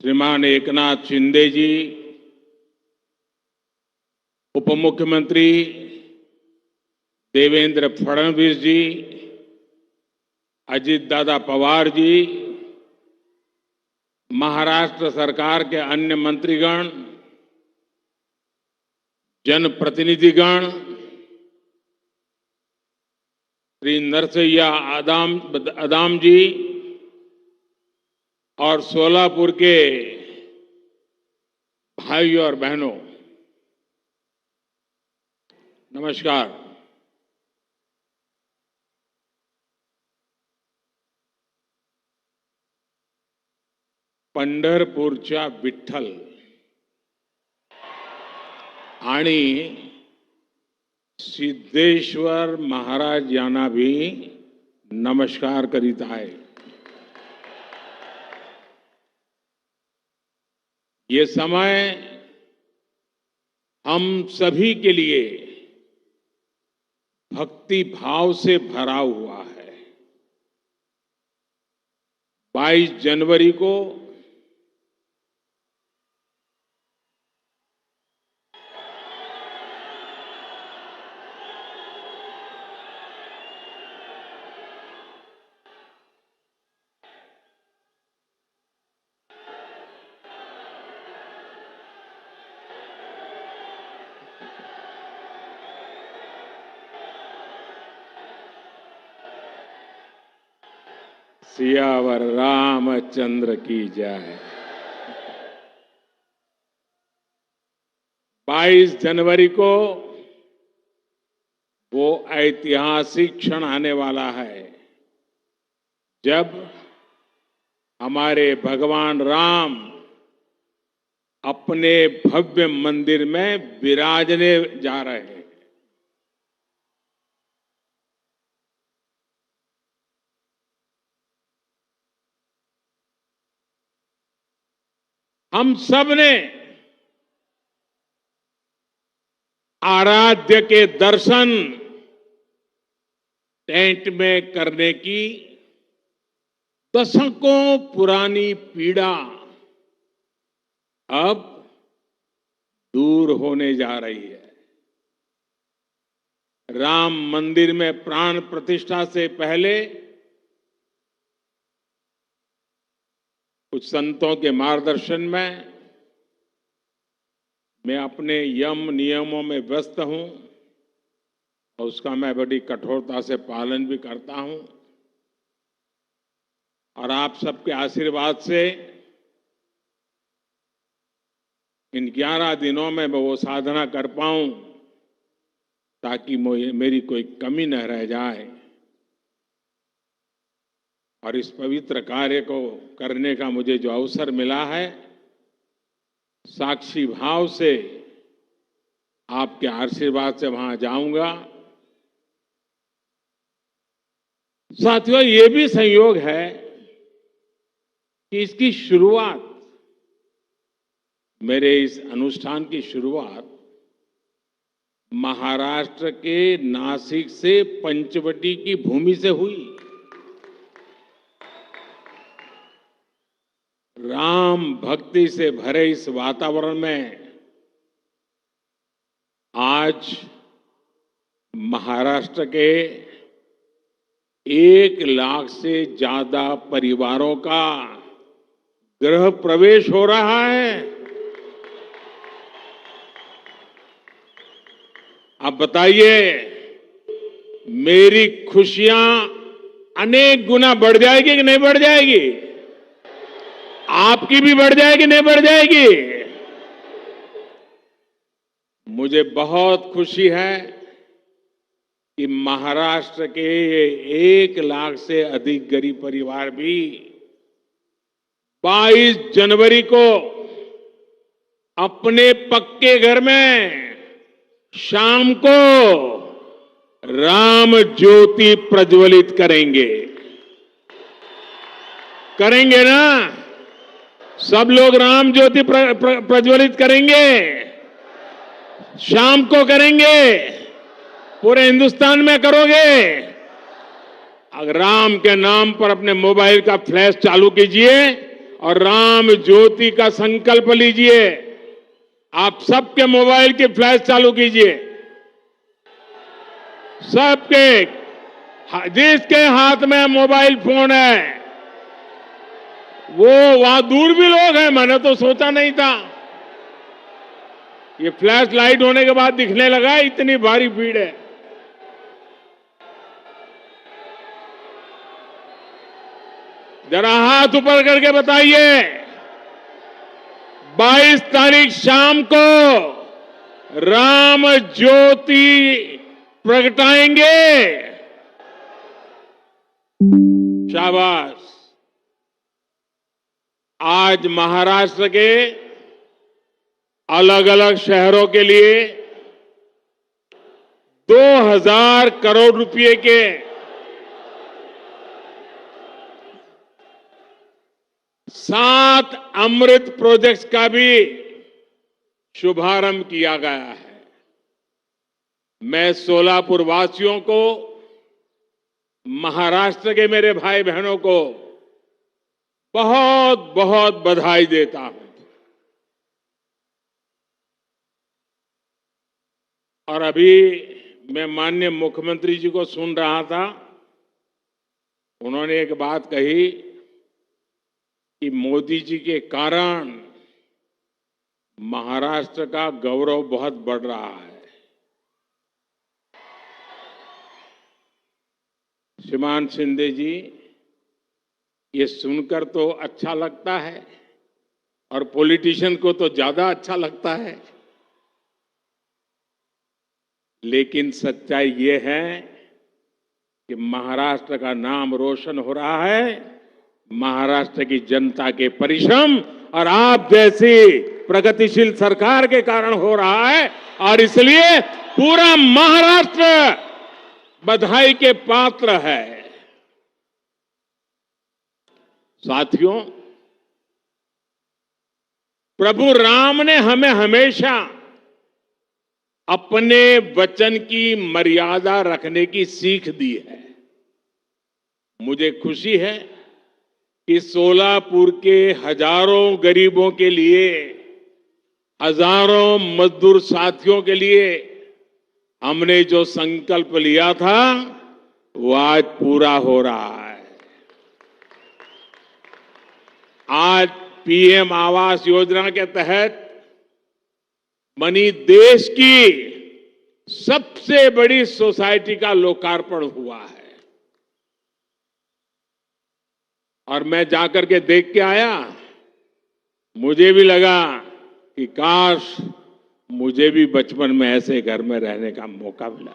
श्रीमान एकनाथ शिंदे जी, उप मुख्यमंत्री देवेंद्र फडणवीस जी, अजीत दादा पवार जी, महाराष्ट्र सरकार के अन्य मंत्रीगण, जनप्रतिनिधिगण, श्री नरसैया आदाम जी और सोलापुर के भाइयों और बहनों, नमस्कार। पंढरपूरच्या विठ्ठल आणि सिद्धेश्वर महाराज यांना भी नमस्कार करीत आहे। ये समय हम सभी के लिए भक्ति भाव से भरा हुआ है। 22 जनवरी को सियावर रामचंद्र की जय। 22 जनवरी को वो ऐतिहासिक क्षण आने वाला है जब हमारे भगवान राम अपने भव्य मंदिर में विराजने जा रहे हैं। हम सब ने आराध्य के दर्शन टेंट में करने की दशकों पुरानी पीड़ा अब दूर होने जा रही है। राम मंदिर में प्राण प्रतिष्ठा से पहले कुछ संतों के मार्गदर्शन में मैं अपने यम नियमों में व्यस्त हूं और उसका मैं बड़ी कठोरता से पालन भी करता हूं और आप सबके आशीर्वाद से इन 11 दिनों में मैं वो साधना कर पाऊं ताकि मेरी कोई कमी न रह जाए और इस पवित्र कार्य को करने का मुझे जो अवसर मिला है, साक्षी भाव से आपके आशीर्वाद से वहां जाऊंगा। साथियों, ये भी संयोग है कि इसकी शुरुआत, मेरे इस अनुष्ठान की शुरुआत महाराष्ट्र के नासिक से पंचवटी की भूमि से हुई। राम भक्ति से भरे इस वातावरण में आज महाराष्ट्र के 1 लाख से ज्यादा परिवारों का गृह प्रवेश हो रहा है। अब बताइए, मेरी खुशियां अनेक गुना बढ़ जाएगी कि नहीं बढ़ जाएगी? आपकी भी बढ़ जाएगी, नहीं बढ़ जाएगी? मुझे बहुत खुशी है कि महाराष्ट्र के 1 लाख से अधिक गरीब परिवार भी 22 जनवरी को अपने पक्के घर में शाम को राम ज्योति प्रज्वलित करेंगे। करेंगे ना? सब लोग राम ज्योति प्रज्वलित करेंगे। शाम को करेंगे, पूरे हिंदुस्तान में करोगे। अगर राम के नाम पर अपने मोबाइल का फ्लैश चालू कीजिए और राम ज्योति का संकल्प लीजिए। आप सबके मोबाइल की फ्लैश चालू कीजिए, सबके, जिसके हाथ में मोबाइल फोन है वो, वहां दूर भी लोग हैं, मैंने तो सोचा नहीं था। ये फ्लैश लाइट होने के बाद दिखने लगा, इतनी भारी भीड़ है। जरा हाथ ऊपर करके बताइए, 22 तारीख शाम को राम ज्योति प्रगटाएंगे। शाबाश। आज महाराष्ट्र के अलग अलग शहरों के लिए 2000 करोड़ रुपए के सात अमृत प्रोजेक्ट्स का भी शुभारंभ किया गया है। मैं सोलापुर वासियों को, महाराष्ट्र के मेरे भाई बहनों को बहुत बहुत बधाई देता हूं। और अभी मैं माननीय मुख्यमंत्री जी को सुन रहा था, उन्होंने एक बात कही कि मोदी जी के कारण महाराष्ट्र का गौरव बहुत बढ़ रहा है। श्रीमान शिंदे जी, ये सुनकर तो अच्छा लगता है और पॉलिटिशियन को तो ज्यादा अच्छा लगता है, लेकिन सच्चाई ये है कि महाराष्ट्र का नाम रोशन हो रहा है महाराष्ट्र की जनता के परिश्रम और आप जैसी प्रगतिशील सरकार के कारण हो रहा है। और इसलिए पूरा महाराष्ट्र बधाई के पात्र है। साथियों, प्रभु राम ने हमें हमेशा अपने वचन की मर्यादा रखने की सीख दी है। मुझे खुशी है कि सोलापुर के हजारों गरीबों के लिए, हजारों मजदूर साथियों के लिए हमने जो संकल्प लिया था वो आज पूरा हो रहा है। आज पीएम आवास योजना के तहत बनी देश की सबसे बड़ी सोसाइटी का लोकार्पण हुआ है। और मैं जाकर के देख के आया, मुझे भी लगा कि काश मुझे भी बचपन में ऐसे घर में रहने का मौका मिला।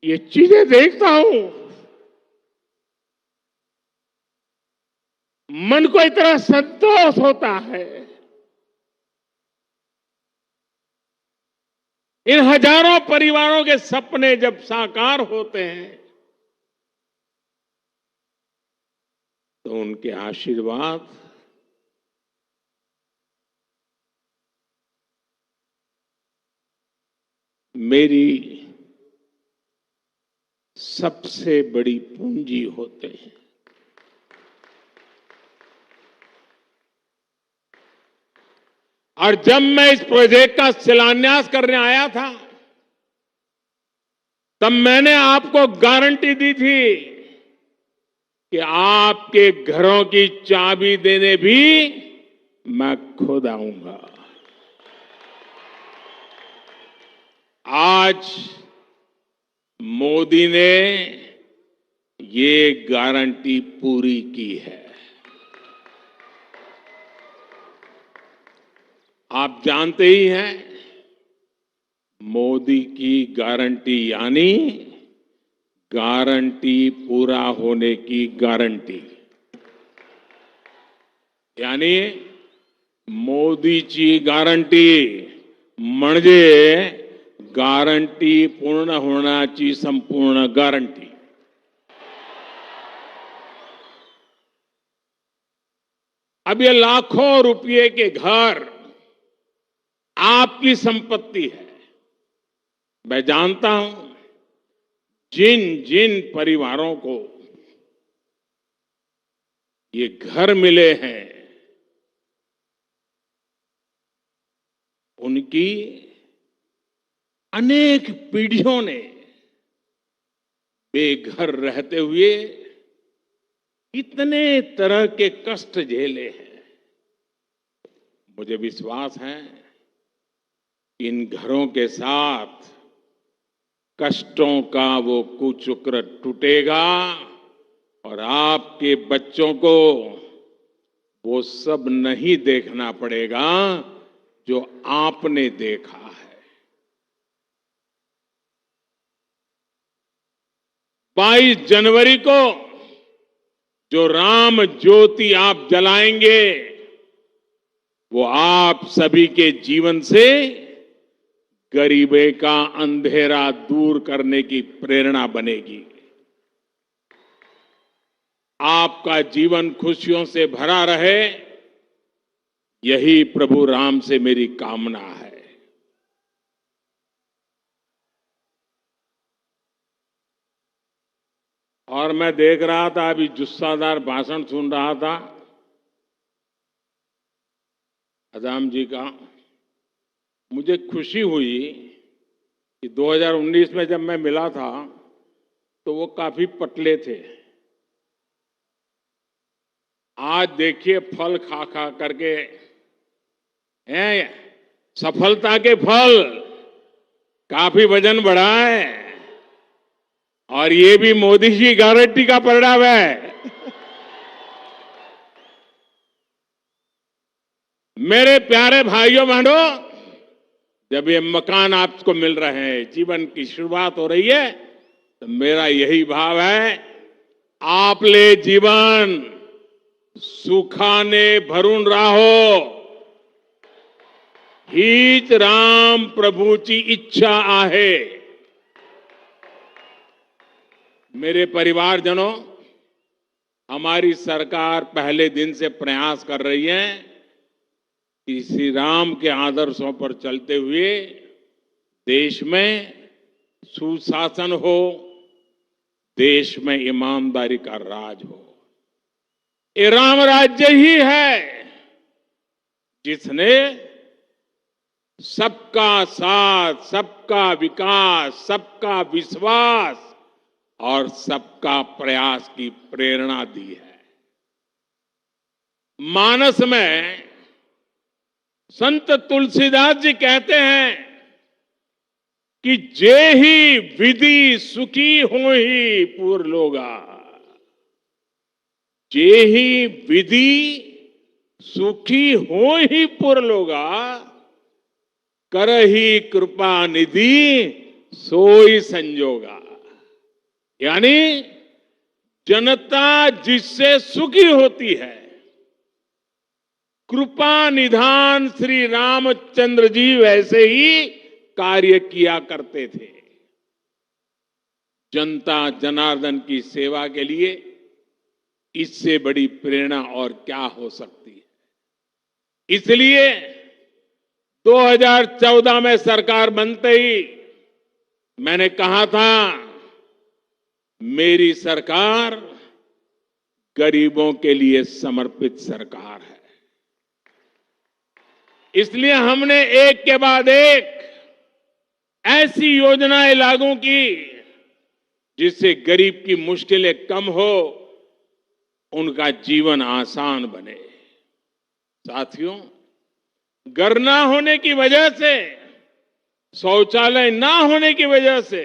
ये चीजें देखता हूं, मन को इतना संतोष होता है। इन हजारों परिवारों के सपने जब साकार होते हैं तो उनके आशीर्वाद मेरी सबसे बड़ी पूंजी होते हैं। और जब मैं इस प्रोजेक्ट का शिलान्यास करने आया था तब मैंने आपको गारंटी दी थी कि आपके घरों की चाबी देने भी मैं खुद आऊंगा। आज मोदी ने ये गारंटी पूरी की है। आप जानते ही हैं, मोदी की गारंटी यानी गारंटी पूरा होने की गारंटी। यानी मोदीची गॅरंटी म्हणजे गॅरंटी पूर्ण होण्याची संपूर्ण गॅरंटी. अब ये लाखों रुपए के घर आपकी संपत्ति है. मैं जानता हूं जिन जिन परिवारों को ये घर मिले हैं उनकी अनेक पीढ़ियों ने बेघर रहते हुए इतने तरह के कष्ट झेले हैं. मुझे विश्वास है इन घरों के साथ कष्टों का वो कुचक्र टूटेगा और आपके बच्चों को वो सब नहीं देखना पड़ेगा जो आपने देखा है. 22 जनवरी को जो राम ज्योति आप जलाएंगे वो आप सभी के जीवन से गरीबी का अंधेरा दूर करने की प्रेरणा बनेगी. आपका जीवन खुशियों से भरा रहे, यही प्रभु राम से मेरी कामना है. और मैं देख रहा था, अभी जुस्सादार भाषण सुन रहा था अदाम जी का. मुझे खुशी हुई कि 2019 में जब मैं मिला था तो वो काफी पतले थे. आज देखिए फल खा खा करके हैं, सफलता के फल, काफी वजन बढ़ा है. और ये भी मोदी जी गारंटी का परिणाम है. मेरे प्यारे भाइयों बहनों, जब ये मकान आपको मिल रहे हैं, जीवन की शुरुआत हो रही है, तो मेरा यही भाव है, आपले जीवन सुखाने भरून राहो, हीच राम प्रभूची इच्छा आहे. मेरे परिवारजनों, हमारी सरकार पहले दिन से प्रयास कर रही है कि श्री राम के आदर्शों पर चलते हुए देश में सुशासन हो, देश में ईमानदारी का राज हो. ये राम राज्य ही है जिसने सबका साथ, सबका विकास, सबका विश्वास और सबका प्रयास की प्रेरणा दी है. मानस में संत तुलसीदास जी कहते हैं कि जे ही विधि सुखी हो ही पूर लोगा. जे ही विधि सुखी हो ही पुर लोगा, करही कृपा निधि सोई संजोगा. यानी जनता जिससे सुखी होती है, कृपा निधान श्री रामचंद्र जी वैसे ही कार्य किया करते थे. जनता जनार्दन की सेवा के लिए इससे बड़ी प्रेरणा और क्या हो सकती है. इसलिए 2014 में सरकार बनते ही मैंने कहा था, मेरी सरकार गरीबों के लिए समर्पित सरकार है. इसलिए हमने एक के बाद एक ऐसी योजनाएं लागू की जिससे गरीब की मुश्किलें कम हो, उनका जीवन आसान बने. साथियों, घर ना होने की वजह से, शौचालय ना होने की वजह से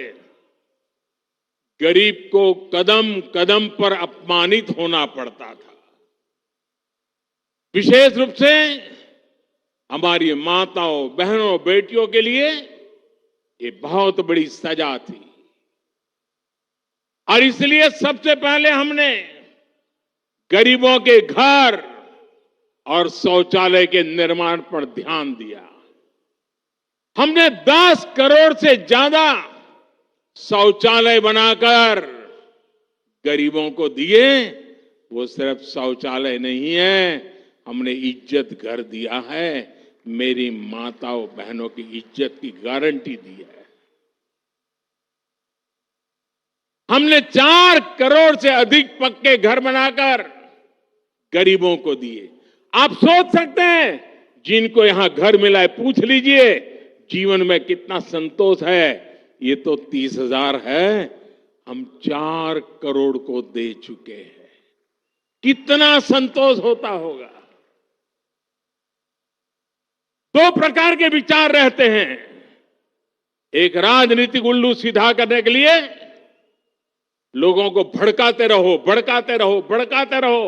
गरीब को कदम कदम पर अपमानित होना पड़ता था. विशेष रूप से हमारी माताओं, बहनों, बेटियों के लिए ये बहुत बड़ी सजा थी. और इसलिए सबसे पहले हमने गरीबों के घर और शौचालय के निर्माण पर ध्यान दिया। हमने 10 करोड़ से ज्यादा शौचालय बनाकर गरीबों को दिए। वो सिर्फ शौचालय नहीं है, हमने इज्जत घर दिया है, मेरी माताओं बहनों की इज्जत की गारंटी दी है। हमने 4 करोड़ से अधिक पक्के घर बनाकर गरीबों को दिए। आप सोच सकते हैं, जिनको यहां घर मिला है, पूछ लीजिए जीवन में कितना संतोष है। ये तो 30,000 है, हम 4 करोड़ को दे चुके हैं। कितना संतोष होता होगा। 2 प्रकार के विचार रहते हैं। एक राजनीतिक उल्लू सीधा करने के लिए लोगों को भड़काते रहो, भड़काते रहो, भड़काते रहो।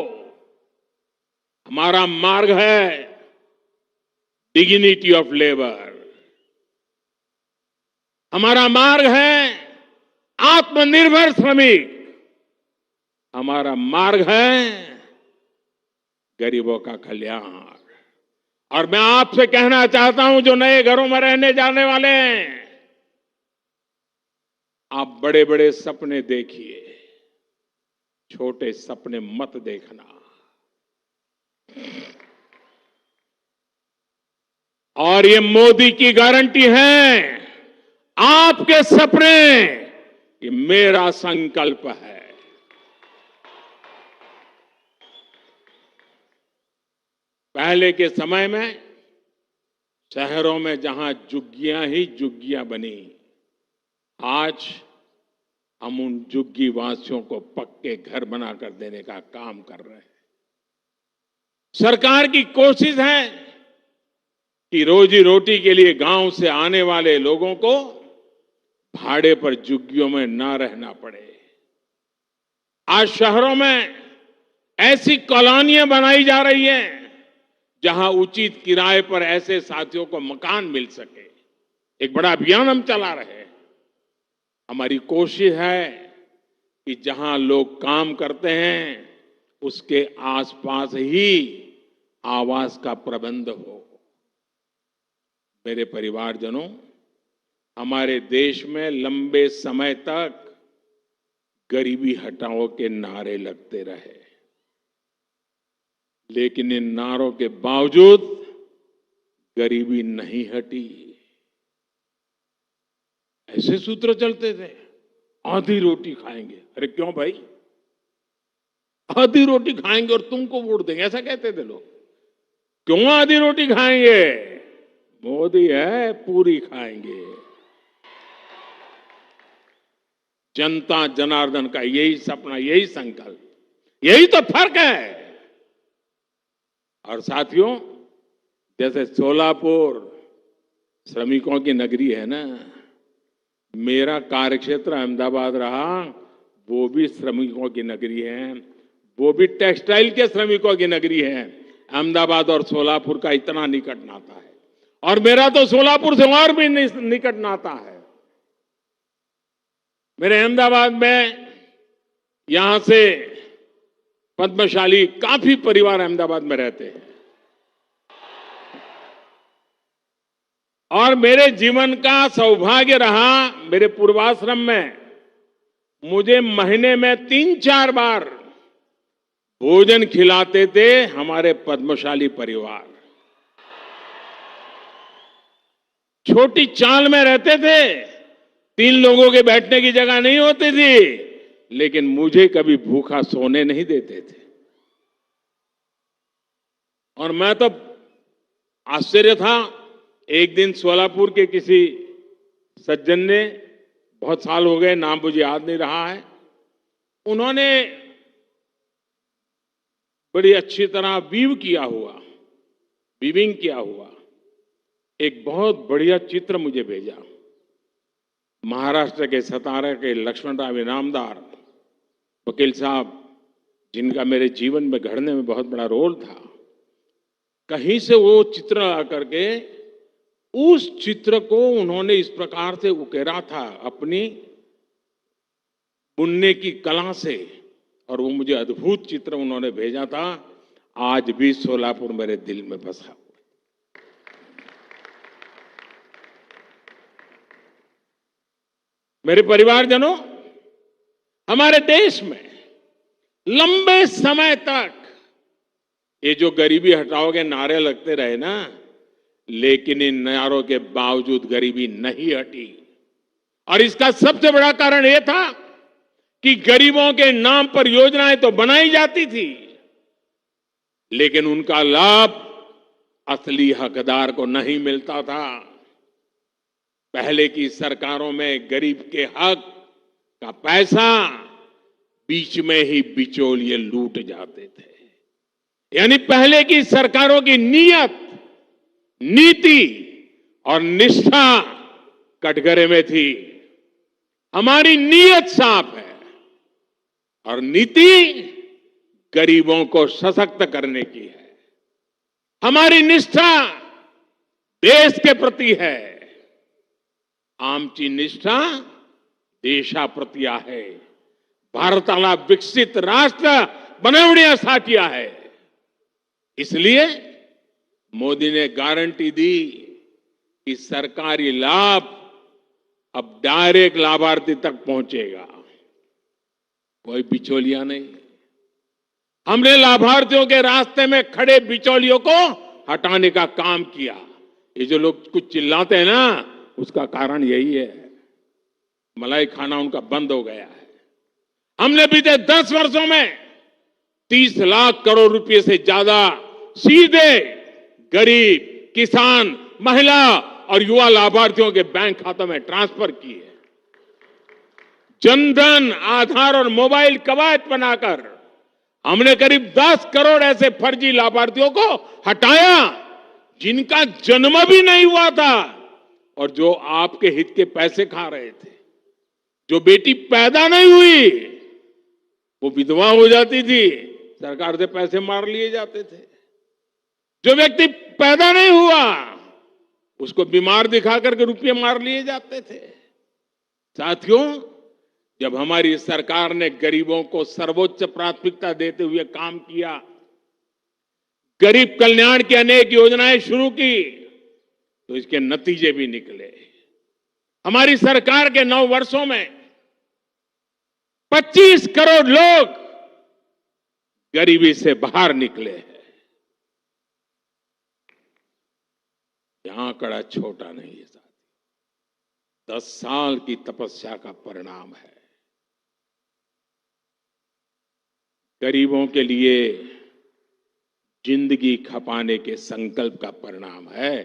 हमारा मार्ग है डिग्निटी ऑफ लेबर। हमारा मार्ग है आत्मनिर्भर श्रमिक। हमारा मार्ग है गरीबों का कल्याण। और मैं आपसे कहना चाहता हूं, जो नए घरों में रहने जाने वाले हैं, आप बड़े बड़े सपने देखिए, छोटे सपने मत देखना। और ये मोदी की गारंटी है, आपके सपने ये मेरा संकल्प है। पहले के समय में शहरों में जहां झुग्गियां ही झुग्गियां बनी, आज हम उन झुग्गी वासियों को पक्के घर बनाकर देने का काम कर रहे हैं। सरकार की कोशिश है कि रोजी रोटी के लिए गांव से आने वाले लोगों को भाड़े पर झुग्गियों में ना रहना पड़े। आज शहरों में ऐसी कॉलोनियां बनाई जा रही हैं जहां उचित किराए पर ऐसे साथियों को मकान मिल सके। एक बड़ा अभियान हम चला रहे हैं। हमारी कोशिश है कि जहां लोग काम करते हैं उसके आसपास ही आवास का प्रबंध हो। मेरे परिवारजनों, हमारे देश में लंबे समय तक गरीबी हटाओ के नारे लगते रहे, लेकिन इन नारों के बावजूद गरीबी नहीं हटी। ऐसे सूत्र चलते थे, आधी रोटी खाएंगे। अरे क्यों भाई, आधी रोटी खाएंगे और तुमको वोट देंगे, ऐसा कहते थे लोग। क्यों आधी रोटी खाएंगे, मोदी है पूरी खाएंगे। जनता जनार्दन का यही सपना, यही संकल्प, यही तो फर्क है। और साथियों, जैसे सोलापुर श्रमिकों की नगरी है ना, मेरा कार्यक्षेत्र अहमदाबाद रहा, वो भी श्रमिकों की नगरी है, वो भी टेक्सटाइल के श्रमिकों की नगरी है। अहमदाबाद और सोलापुर का इतना निकट नाता है, और मेरा तो सोलापुर से और भी निकट नाता है। मेरे अहमदाबाद में यहां से पद्मशाली काफी परिवार अहमदाबाद में रहते हैं। और मेरे जीवन का सौभाग्य रहा, मेरे पूर्वाश्रम में मुझे महीने में 3-4 बार भोजन खिलाते थे हमारे पद्मशाली परिवार। छोटी चाल में रहते थे, 3 लोगों के बैठने की जगह नहीं होती थी, लेकिन मुझे कभी भूखा सोने नहीं देते थे। और मैं तो आश्चर्य था, एक दिन सोलापुर के किसी सज्जन ने, बहुत साल हो गए, नाम मुझे याद नहीं रहा है, उन्होंने बड़ी अच्छी तरह वीविंग किया हुआ एक बहुत बढ़िया चित्र मुझे भेजा। महाराष्ट्र के सतारा के लक्ष्मणराव इनामदार वकील साहब, जिनका मेरे जीवन में घड़ने में बहुत बड़ा रोल था, कहीं से वो चित्र आकर के उस चित्र को उन्होंने इस प्रकार से उकेरा था अपनी बुनने की कला से, और वो मुझे अद्भुत चित्र उन्होंने भेजा था। आज भी सोलापुर मेरे दिल में बसा हुआ है। मेरे परिवारजनों, हमारे देश में लंबे समय तक ये जो गरीबी हटाओगे नारे लगते रहे ना, लेकिन इन नारों के बावजूद गरीबी नहीं हटी। और इसका सबसे बड़ा कारण यह था कि गरीबों के नाम पर योजनाएं तो बनाई जाती थी, लेकिन उनका लाभ असली हकदार को नहीं मिलता था। पहले की सरकारों में गरीब के हक का पैसा बीच में ही बिचौलिए लूट जाते थे। यानी पहले की सरकारों की नीयत, नीति और निष्ठा कटघरे में थी। हमारी नीयत साफ है और नीति गरीबों को सशक्त करने की है। हमारी निष्ठा देश के प्रति है। आमची निष्ठा देशाप्रती आहे। भारताला विकसित राष्ट्र बनवण्यासाठी आहे। इसलिए मोदी ने गारंटी दी कि सरकारी लाभ अब डायरेक्ट लाभार्थी तक पहुंचेगा, कोई बिचौलिया नहीं। हमने लाभार्थियों के रास्ते में खड़े बिचौलियों को हटाने का काम किया। ये जो लोग कुछ चिल्लाते हैं ना, उसका कारण यही है, मलाई खाना उनका बंद हो गया है। हमने बीते 10 वर्षों में 30 लाख करोड़ रुपए से ज्यादा सीधे गरीब, किसान, महिला और युवा लाभार्थियों के बैंक खातों में ट्रांसफर किए। जनधन, आधार और मोबाइल कवायद बनाकर हमने करीब 10 करोड़ ऐसे फर्जी लाभार्थियों को हटाया जिनका जन्म भी नहीं हुआ था और जो आपके हित के पैसे खा रहे थे। जो बेटी पैदा नहीं हुई वो विधवा हो जाती थी, सरकार से पैसे मार लिए जाते थे। जो व्यक्ति पैदा नहीं हुआ उसको बीमार दिखा करके रुपये मार लिए जाते थे। साथियों, जब हमारी सरकार ने गरीबों को सर्वोच्च प्राथमिकता देते हुए काम किया, गरीब कल्याण की अनेक योजनाएं शुरू की, तो इसके नतीजे भी निकले। हमारी सरकार के 9 वर्षों में 25 करोड़ लोग गरीबी से बाहर निकले हैं। यह आंकड़ा छोटा नहीं है साथी, 10 साल की तपस्या का परिणाम है। गरीबों के लिए जिंदगी खपाने के संकल्प का परिणाम है।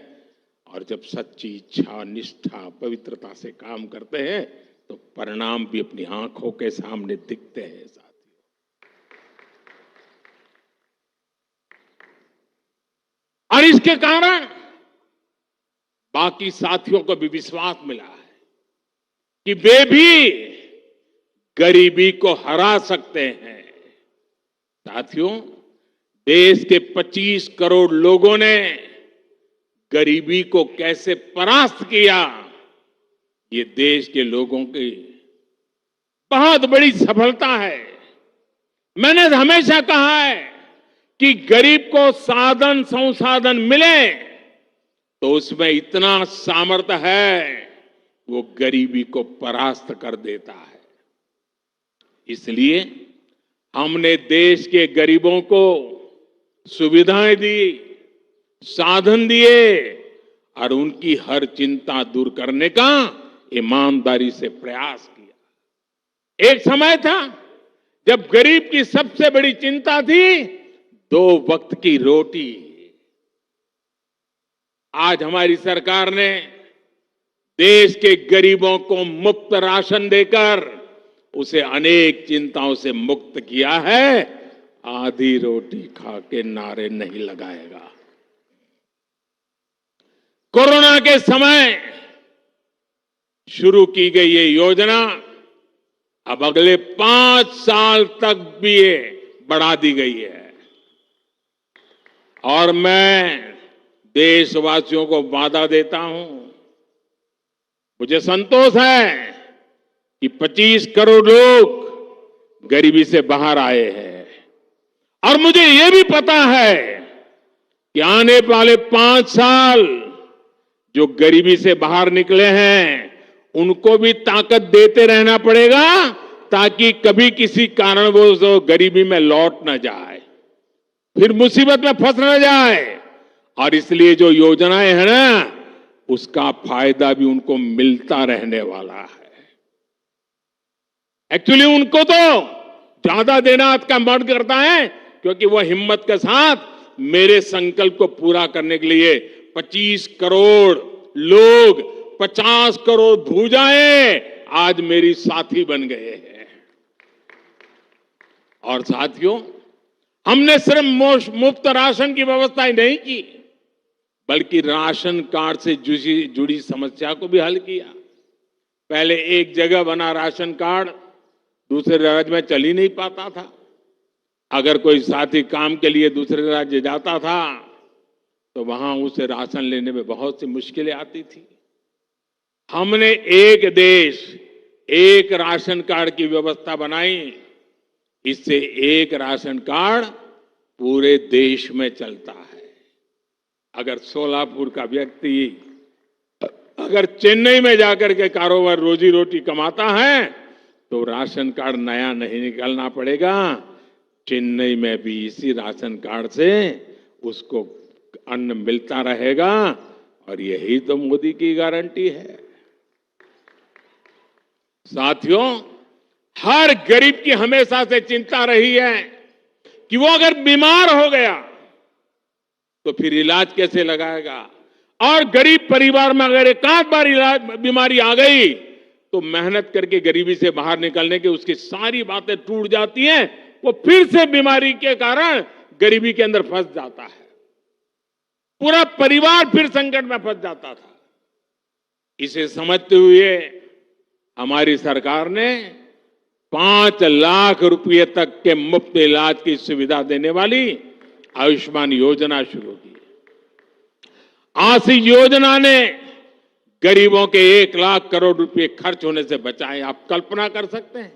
और जब सच्ची इच्छा, निष्ठा, पवित्रता से काम करते हैं तो परिणाम भी अपनी आंखों के सामने दिखते हैं साथियों। और इसके कारण बाकी साथियों को भी विश्वास मिला है कि वे भी गरीबी को हरा सकते हैं। साथियों, देश के 25 करोड़ लोगों ने गरीबी को कैसे परास्त किया, ये देश के लोगों की बहुत बड़ी सफलता है। मैंने हमेशा कहा है कि गरीब को साधन संसाधन मिले तो उसमें इतना सामर्थ्य है, वो गरीबी को परास्त कर देता है। इसलिए हमने देश के गरीबों को सुविधाएं दी, साधन दिए और उनकी हर चिंता दूर करने का ईमानदारी से प्रयास किया। एक समय था जब गरीब की सबसे बड़ी चिंता थी 2 वक्त की रोटी। आज हमारी सरकार ने देश के गरीबों को मुफ्त राशन देकर उसे अनेक चिंताओं से मुक्त किया है। आधी रोटी खा के नारे नहीं लगाएगा। कोरोना के समय शुरू की गई ये योजना अब अगले 5 साल तक भी ये बढ़ा दी गई है। और मैं देशवासियों को वादा देता हूं, मुझे संतोष है कि 25 करोड़ लोग गरीबी से बाहर आए हैं और मुझे ये भी पता है कि आने वाले 5 साल जो गरीबी से बाहर निकले हैं उनको भी ताकत देते रहना पड़ेगा ताकि कभी किसी कारणवश वो गरीबी में लौट न जाए, फिर मुसीबत में फंस न जाए। और इसलिए जो योजनाएं हैं ना, उसका फायदा भी उनको मिलता रहने वाला है। एक्चुअली उनको तो ज्यादा देना का मन करता है, क्योंकि वो हिम्मत के साथ मेरे संकल्प को पूरा करने के लिए 25 करोड़ लोग, 50 करोड़ भुजाएं आज मेरी साथी बन गए हैं। और साथियों, हमने सिर्फ मुफ्त राशन की व्यवस्था ही नहीं की, बल्कि राशन कार्ड से जुड़ी समस्या को भी हल किया। पहले एक जगह बना राशन कार्ड दूसरे राज्य में चल ही नहीं पाता था। अगर कोई साथी काम के लिए दूसरे राज्य जाता था तो वहां उसे राशन लेने में बहुत सी मुश्किलें आती थी। हमने एक देश एक राशन कार्ड की व्यवस्था बनाई। इससे एक राशन कार्ड पूरे देश में चलता है। अगर सोलापुर का व्यक्ति अगर चेन्नई में जाकर के कारोबार रोजी रोटी कमाता है तो राशन कार्ड नया नहीं निकालना पड़ेगा, चेन्नई में भी इसी राशन कार्ड से उसको अन्न मिलता रहेगा। और यही तो मोदी की गारंटी है। साथियों, हर गरीब की हमेशा से चिंता रही है कि वो अगर बीमार हो गया तो फिर इलाज कैसे लगाएगा। और गरीब परिवार में अगर एक आध बार बीमारी आ गई तो मेहनत करके गरीबी से बाहर निकलने की उसकी सारी बातें टूट जाती हैं। वो फिर से बीमारी के कारण गरीबी के अंदर फंस जाता है। पूरा परिवार फिर संकट में फंस जाता था। इसे समझते हुए हमारी सरकार ने 5 लाख रुपए तक के मुफ्त इलाज की सुविधा देने वाली आयुष्मान योजना शुरू की। आज इस योजना ने गरीबों के 1 लाख करोड़ रुपए खर्च होने से बचाए। आप कल्पना कर सकते हैं,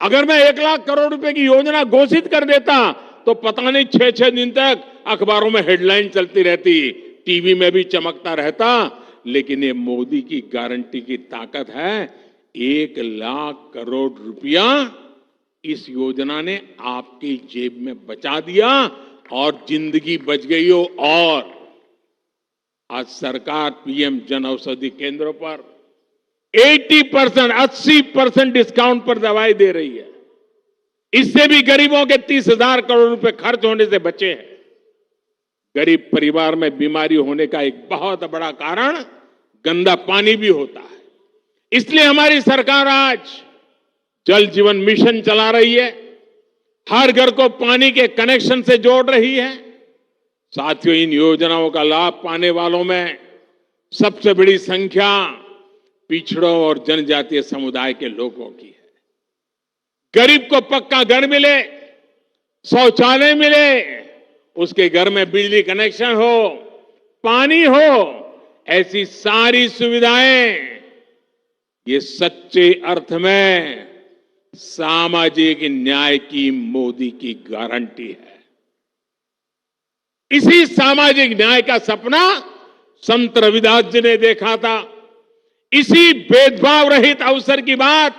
अगर मैं 1 लाख करोड़ रुपए की योजना घोषित कर देता तो पता नहीं 6-6 दिन तक अखबारों में हेडलाइन चलती रहती, टीवी में भी चमकता रहता। लेकिन ये मोदी की गारंटी की ताकत है। 1 लाख करोड़ रुपया इस योजना ने आपकी जेब में बचा दिया और जिंदगी बच गई हो। और आज सरकार पीएम जन औषधि केंद्रों पर 80% डिस्काउंट पर दवाई दे रही है। इससे भी गरीबों के 30,000 करोड़ रुपए खर्च होने से बचे हैं। गरीब परिवार में बीमारी होने का एक बहुत बड़ा कारण गंदा पानी भी होता है। इसलिए हमारी सरकार आज जल जीवन मिशन चला रही है, हर घर को पानी के कनेक्शन से जोड़ रही है। साथियों, इन योजनाओं का लाभ पाने वालों में सबसे बड़ी संख्या पिछड़ों और जनजातीय समुदाय के लोगों की है। गरीब को पक्का घर मिले, शौचालय मिले, उसके घर में बिजली कनेक्शन हो, पानी हो, ऐसी सारी सुविधाएं ये सच्चे अर्थ में सामाजिक न्याय की मोदी की गारंटी है। इसी सामाजिक न्याय का सपना संत रविदास जी ने देखा था। इसी भेदभाव रहित अवसर की बात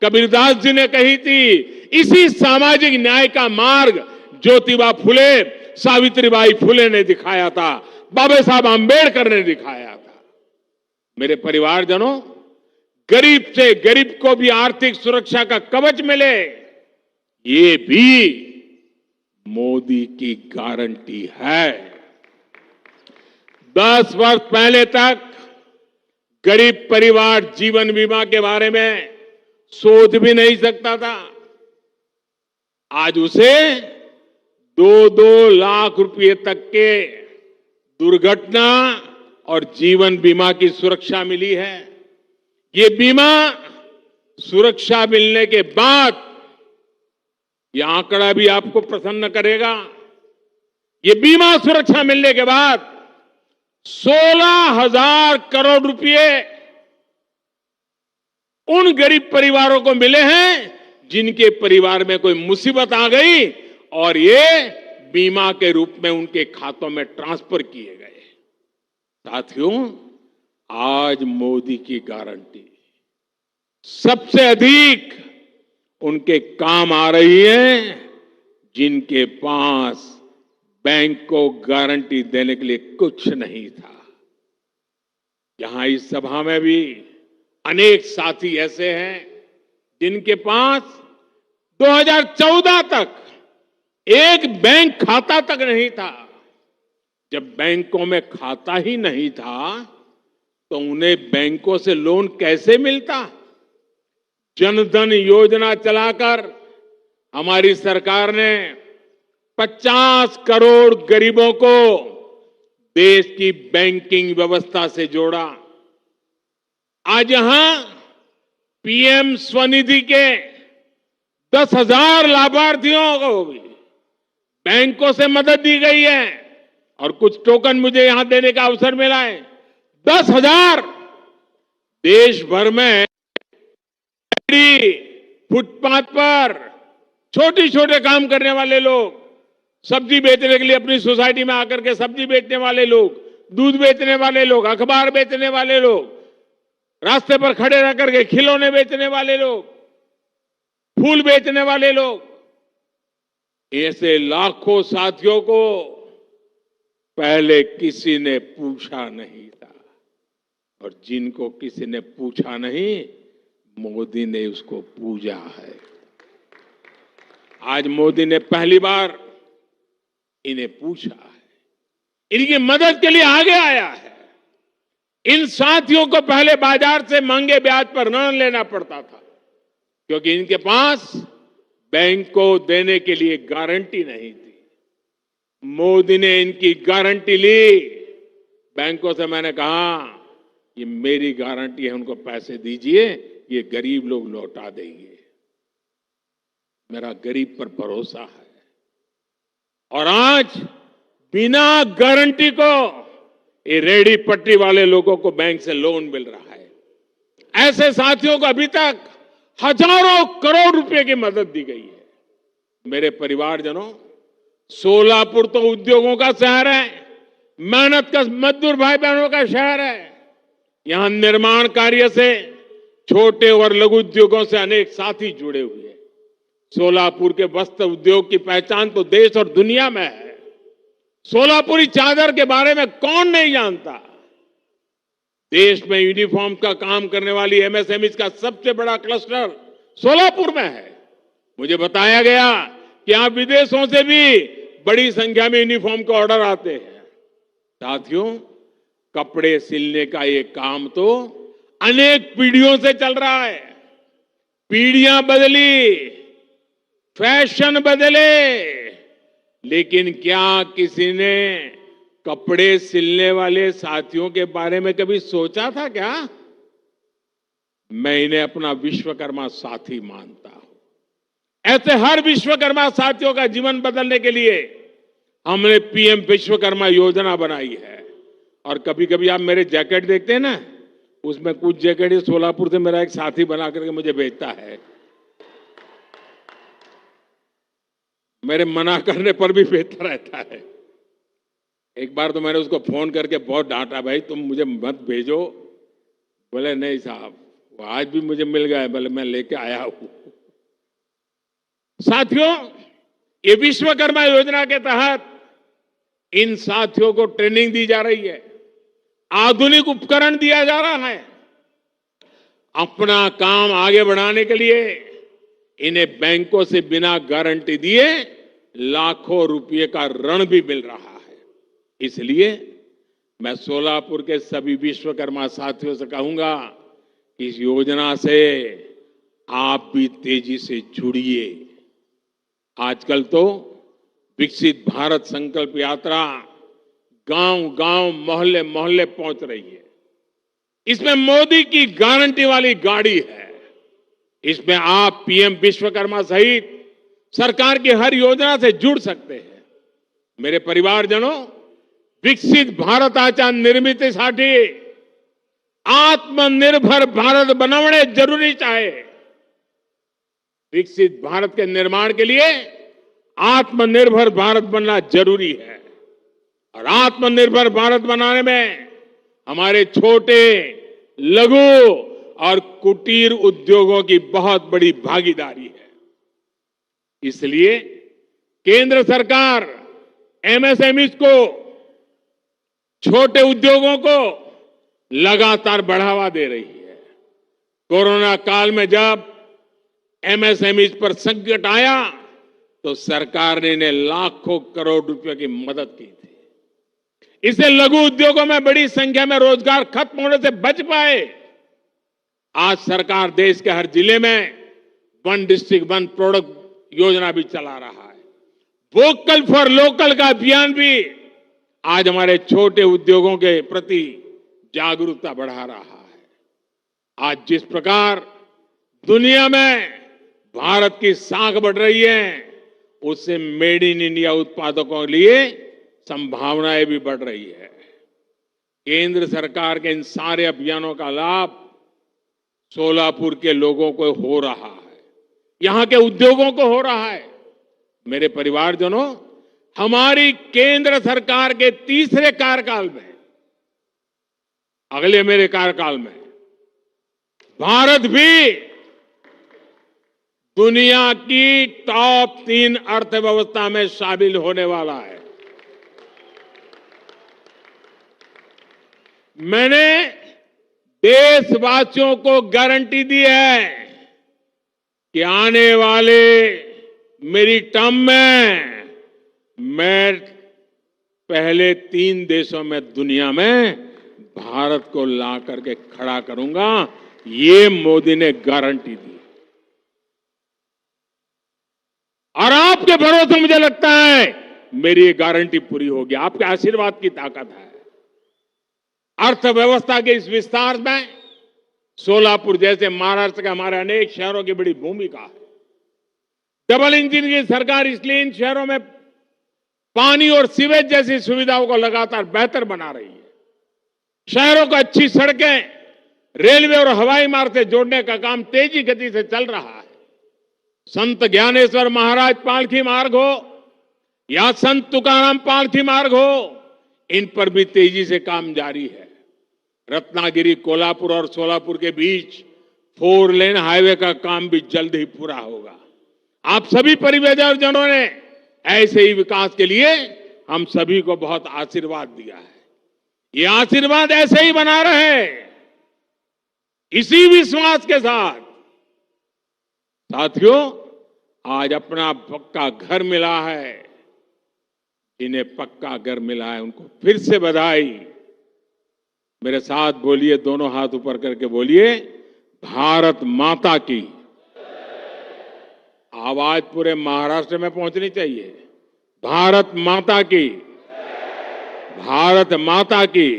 कबीरदास जी ने कही थी। इसी सामाजिक न्याय का मार्ग ज्योतिबा फुले, सावित्रीबाई फुले ने दिखाया था, बाबा साहब आंबेडकर ने दिखाया था। मेरे परिवारजनों, गरीब से गरीब को भी आर्थिक सुरक्षा का कवच मिले, ये भी मोदी की गारंटी है। 10 वर्ष पहले तक गरीब परिवार जीवन बीमा के बारे में सोच भी नहीं सकता था। आज उसे 2-2 लाख रुपए तक के दुर्घटना और जीवन बीमा की सुरक्षा मिली है। ये बीमा सुरक्षा मिलने के बाद, यह आंकड़ा भी आपको प्रसन्न करेगा, ये बीमा सुरक्षा मिलने के बाद 16,000 करोड़ रुपए उन गरीब परिवारों को मिले हैं जिनके परिवार में कोई मुसीबत आ गई और ये बीमा के रूप में उनके खातों में ट्रांसफर किए गए। साथियों, आज मोदी की गारंटी सबसे अधिक उनके काम आ रही है जिनके पास बैंक को गारंटी देने के लिए कुछ नहीं था। यहां इस सभा में भी अनेक साथी ऐसे हैं जिनके पास 2014 तक एक बैंक खाता तक नहीं था। जब बैंकों में खाता ही नहीं था तो उन्हें बैंकों से लोन कैसे मिलता? जनधन योजना चलाकर हमारी सरकार ने 50 करोड़ गरीबों को देश की बैंकिंग व्यवस्था से जोड़ा। आज यहां पीएम स्वनिधि के 10,000 लाभार्थियों को भी बैंकों से मदद दी गई है और कुछ टोकन मुझे यहां देने का अवसर मिला है। 10,000 देश भर में फुटपाथ पर छोटे छोटे काम करने वाले लोग, सब्जी बेचने के लिए अपनी सोसाइटी में आकर के सब्जी बेचने वाले लोग, दूध बेचने वाले लोग, अखबार बेचने वाले लोग, रास्ते पर खड़े रह करके खिलौने बेचने वाले लोग, फूल बेचने वाले लोग, ऐसे लाखों साथियों को पहले किसी ने पूछा नहीं था और जिनको किसी ने पूछा नहीं, मोदी ने उसको पूजा है। आज मोदी ने पहली बार इन्हें पूछा है, इनकी मदद के लिए आगे आया है। इन साथियों को पहले बाजार से महंगे ब्याज पर ऋण लेना पड़ता था क्योंकि इनके पास बैंक को देने के लिए गारंटी नहीं थी। मोदी ने इनकी गारंटी ली। बैंकों से मैंने कहा ये मेरी गारंटी है, उनको पैसे दीजिए, ये गरीब लोग लौटा देंगे। मेरा गरीब पर भरोसा है। और आज बिना गारंटी को ये रेहड़ी पट्टी वाले लोगों को बैंक से लोन मिल रहा है। ऐसे साथियों को अभी तक हजारों करोड़ रुपए की मदद दी गई है। मेरे परिवारजनों, सोलापुर तो उद्योगों का शहर है, मेहनत का मजदूर भाई बहनों का शहर है। यहां निर्माण कार्य से छोटे और लघु उद्योगों से अनेक साथी जुड़े हुए हैं। सोलापुर के वस्त्र उद्योग की पहचान तो देश और दुनिया में है। सोलापुरी चादर के बारे में कौन नहीं जानता? देश में यूनिफॉर्म का काम करने वाली एमएसएमई का सबसे बड़ा क्लस्टर सोलापुर में है। मुझे बताया गया कि यहां विदेशों से भी बड़ी संख्या में यूनिफॉर्म के ऑर्डर आते हैं। साथियों, कपड़े सिलने का ये काम तो अनेक पीढ़ियों से चल रहा है। पीढ़ियां बदली, फैशन बदले, लेकिन क्या किसी ने कपड़े सिलने वाले साथियों के बारे में कभी सोचा था क्या? मैं इन्हें अपना विश्वकर्मा साथी मानता हूं। ऐसे हर विश्वकर्मा साथियों का जीवन बदलने के लिए हमने पीएम विश्वकर्मा योजना बनाई है। और कभी कभी आप मेरे जैकेट देखते हैं ना, उसमें कुछ जैकेट सोलापुर से मेरा एक साथी बना करके मुझे भेजता है। मेरे मना करने पर भी भेजता रहता है। एक बार तो मैंने उसको फोन करके बहुत डांटा, भाई तुम मुझे मत भेजो। बोले नहीं साहब, वो आज भी मुझे मिल गया है, बोले मैं लेके आया हूं। साथियों, ये विश्वकर्मा योजना के तहत इन साथियों को ट्रेनिंग दी जा रही है, आधुनिक उपकरण दिया जा रहा है। अपना काम आगे बढ़ाने के लिए इन्हें बैंकों से बिना गारंटी दिए लाखों रुपए का ऋण भी मिल रहा है। इसलिए मैं सोलापुर के सभी विश्वकर्मा साथियों से कहूंगा कि इस योजना से आप भी तेजी से जुड़िए। आजकल तो विकसित भारत संकल्प यात्रा गांव गांव, मोहल्ले मोहल्ले पहुंच रही है। इसमें मोदी की गारंटी वाली गाड़ी है। इसमें आप पीएम विश्वकर्मा सहित सरकार की हर योजना से जुड़ सकते हैं। मेरे परिवारजनों, विकसित भारताच्या निर्मितीसाठी आत्मनिर्भर भारत बनवणे जरूरी आहे। विकसित भारत के निर्माण के लिए आत्मनिर्भर भारत बनना जरूरी है और आत्मनिर्भर भारत बनाने में हमारे छोटे, लघु और कुटीर उद्योगों की बहुत बड़ी भागीदारी है। इसलिए केंद्र सरकार एमएसएमईज को, छोटे उद्योगों को लगातार बढ़ावा दे रही है। कोरोना काल में जब एमएसएमईज पर संकट आया तो सरकार ने इन्हें लाखों करोड़ रुपए की मदद की थी। इससे लघु उद्योगों में बड़ी संख्या में रोजगार खत्म होने से बच पाए। आज सरकार देश के हर जिले में वन डिस्ट्रिक्ट वन प्रोडक्ट योजना भी चला रहा है। वोकल फॉर लोकल का अभियान भी आज हमारे छोटे उद्योगों के प्रति जागरूकता बढ़ा रहा है। आज जिस प्रकार दुनिया में भारत की साख बढ़ रही है, उससे मेड इन इंडिया उत्पादकों के लिए संभावनाएं भी बढ़ रही है। केंद्र सरकार के इन सारे अभियानों का लाभ सोलापुर के लोगों को हो रहा है, यहां के उद्योगों को हो रहा है। मेरे परिवारजनों, हमारी केंद्र सरकार के तीसरे कार्यकाल में, अगले मेरे कार्यकाल में, भारत भी दुनिया की टॉप 3 अर्थव्यवस्था में शामिल होने वाला है। मैंने देशवासियों को गारंटी दी है कि आने वाले मेरी टर्म में मैं पहले 3 देशों में दुनिया में भारत को ला करके खड़ा करूंगा। ये मोदी ने गारंटी दी और आपके भरोसे मुझे लगता है मेरी ये गारंटी पूरी होगी। आपके आशीर्वाद की ताकत है। अर्थव्यवस्था के इस विस्तार में सोलापुर जैसे महाराष्ट्र के हमारे अनेक शहरों की बड़ी भूमिका है। डबल इंजन की सरकार इसलिए इन शहरों में पानी और सीवेज जैसी सुविधाओं को लगातार बेहतर बना रही है। शहरों को अच्छी सड़कें, रेलवे और हवाई मार्ग से जोड़ने का काम तेजी गति से चल रहा है। संत ज्ञानेश्वर महाराज पालकी मार्ग हो या संत तुकाराम पालकी मार्ग हो, इन पर भी तेजी से काम जारी है। रत्नागिरी, कोल्हापुर और सोलापुर के बीच 4 लेन हाईवे का काम भी जल्द ही पूरा होगा। आप सभी परिवारजनों ने ऐसे ही विकास के लिए हम सभी को बहुत आशीर्वाद दिया है। ये आशीर्वाद ऐसे ही बना रहे। इसी विश्वास के साथ साथियों, आज अपना पक्का घर मिला है। जिन्हें पक्का घर मिला है उनको फिर से बधाई। मेरे साथ बोलिए, दोनों हाथ ऊपर करके बोलिए, भारत माता की। आवाज पूरे महाराष्ट्र में पहुंचनी चाहिए। भारत माता की, भारत माता की,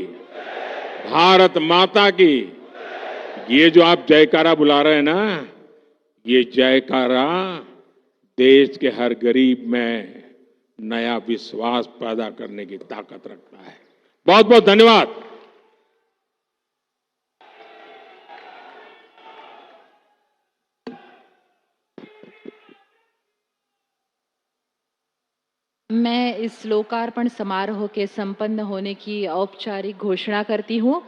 भारत माता की। ये जो आप जयकारा बुला रहे हैं ना, ये जयकारा देश के हर गरीब में नया विश्वास पैदा करने की ताकत रखता है। बहुत बहुत धन्यवाद। मैं इस लोकार्पण समारोह के संपन्न होने की औपचारिक घोषणा करती हूं।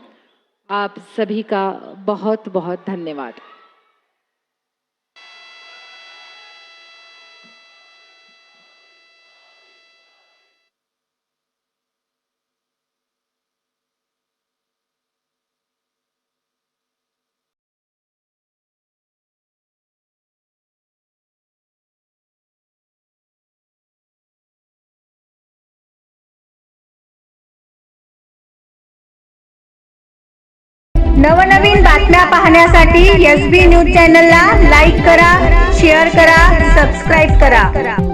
आप सभी का बहुत बहुत धन्यवाद। नवनवीन बातम्या पाहण्यासाठी SB न्यूज चॅनलला लाईक करा, शेअर करा, सबस्क्राईब करा.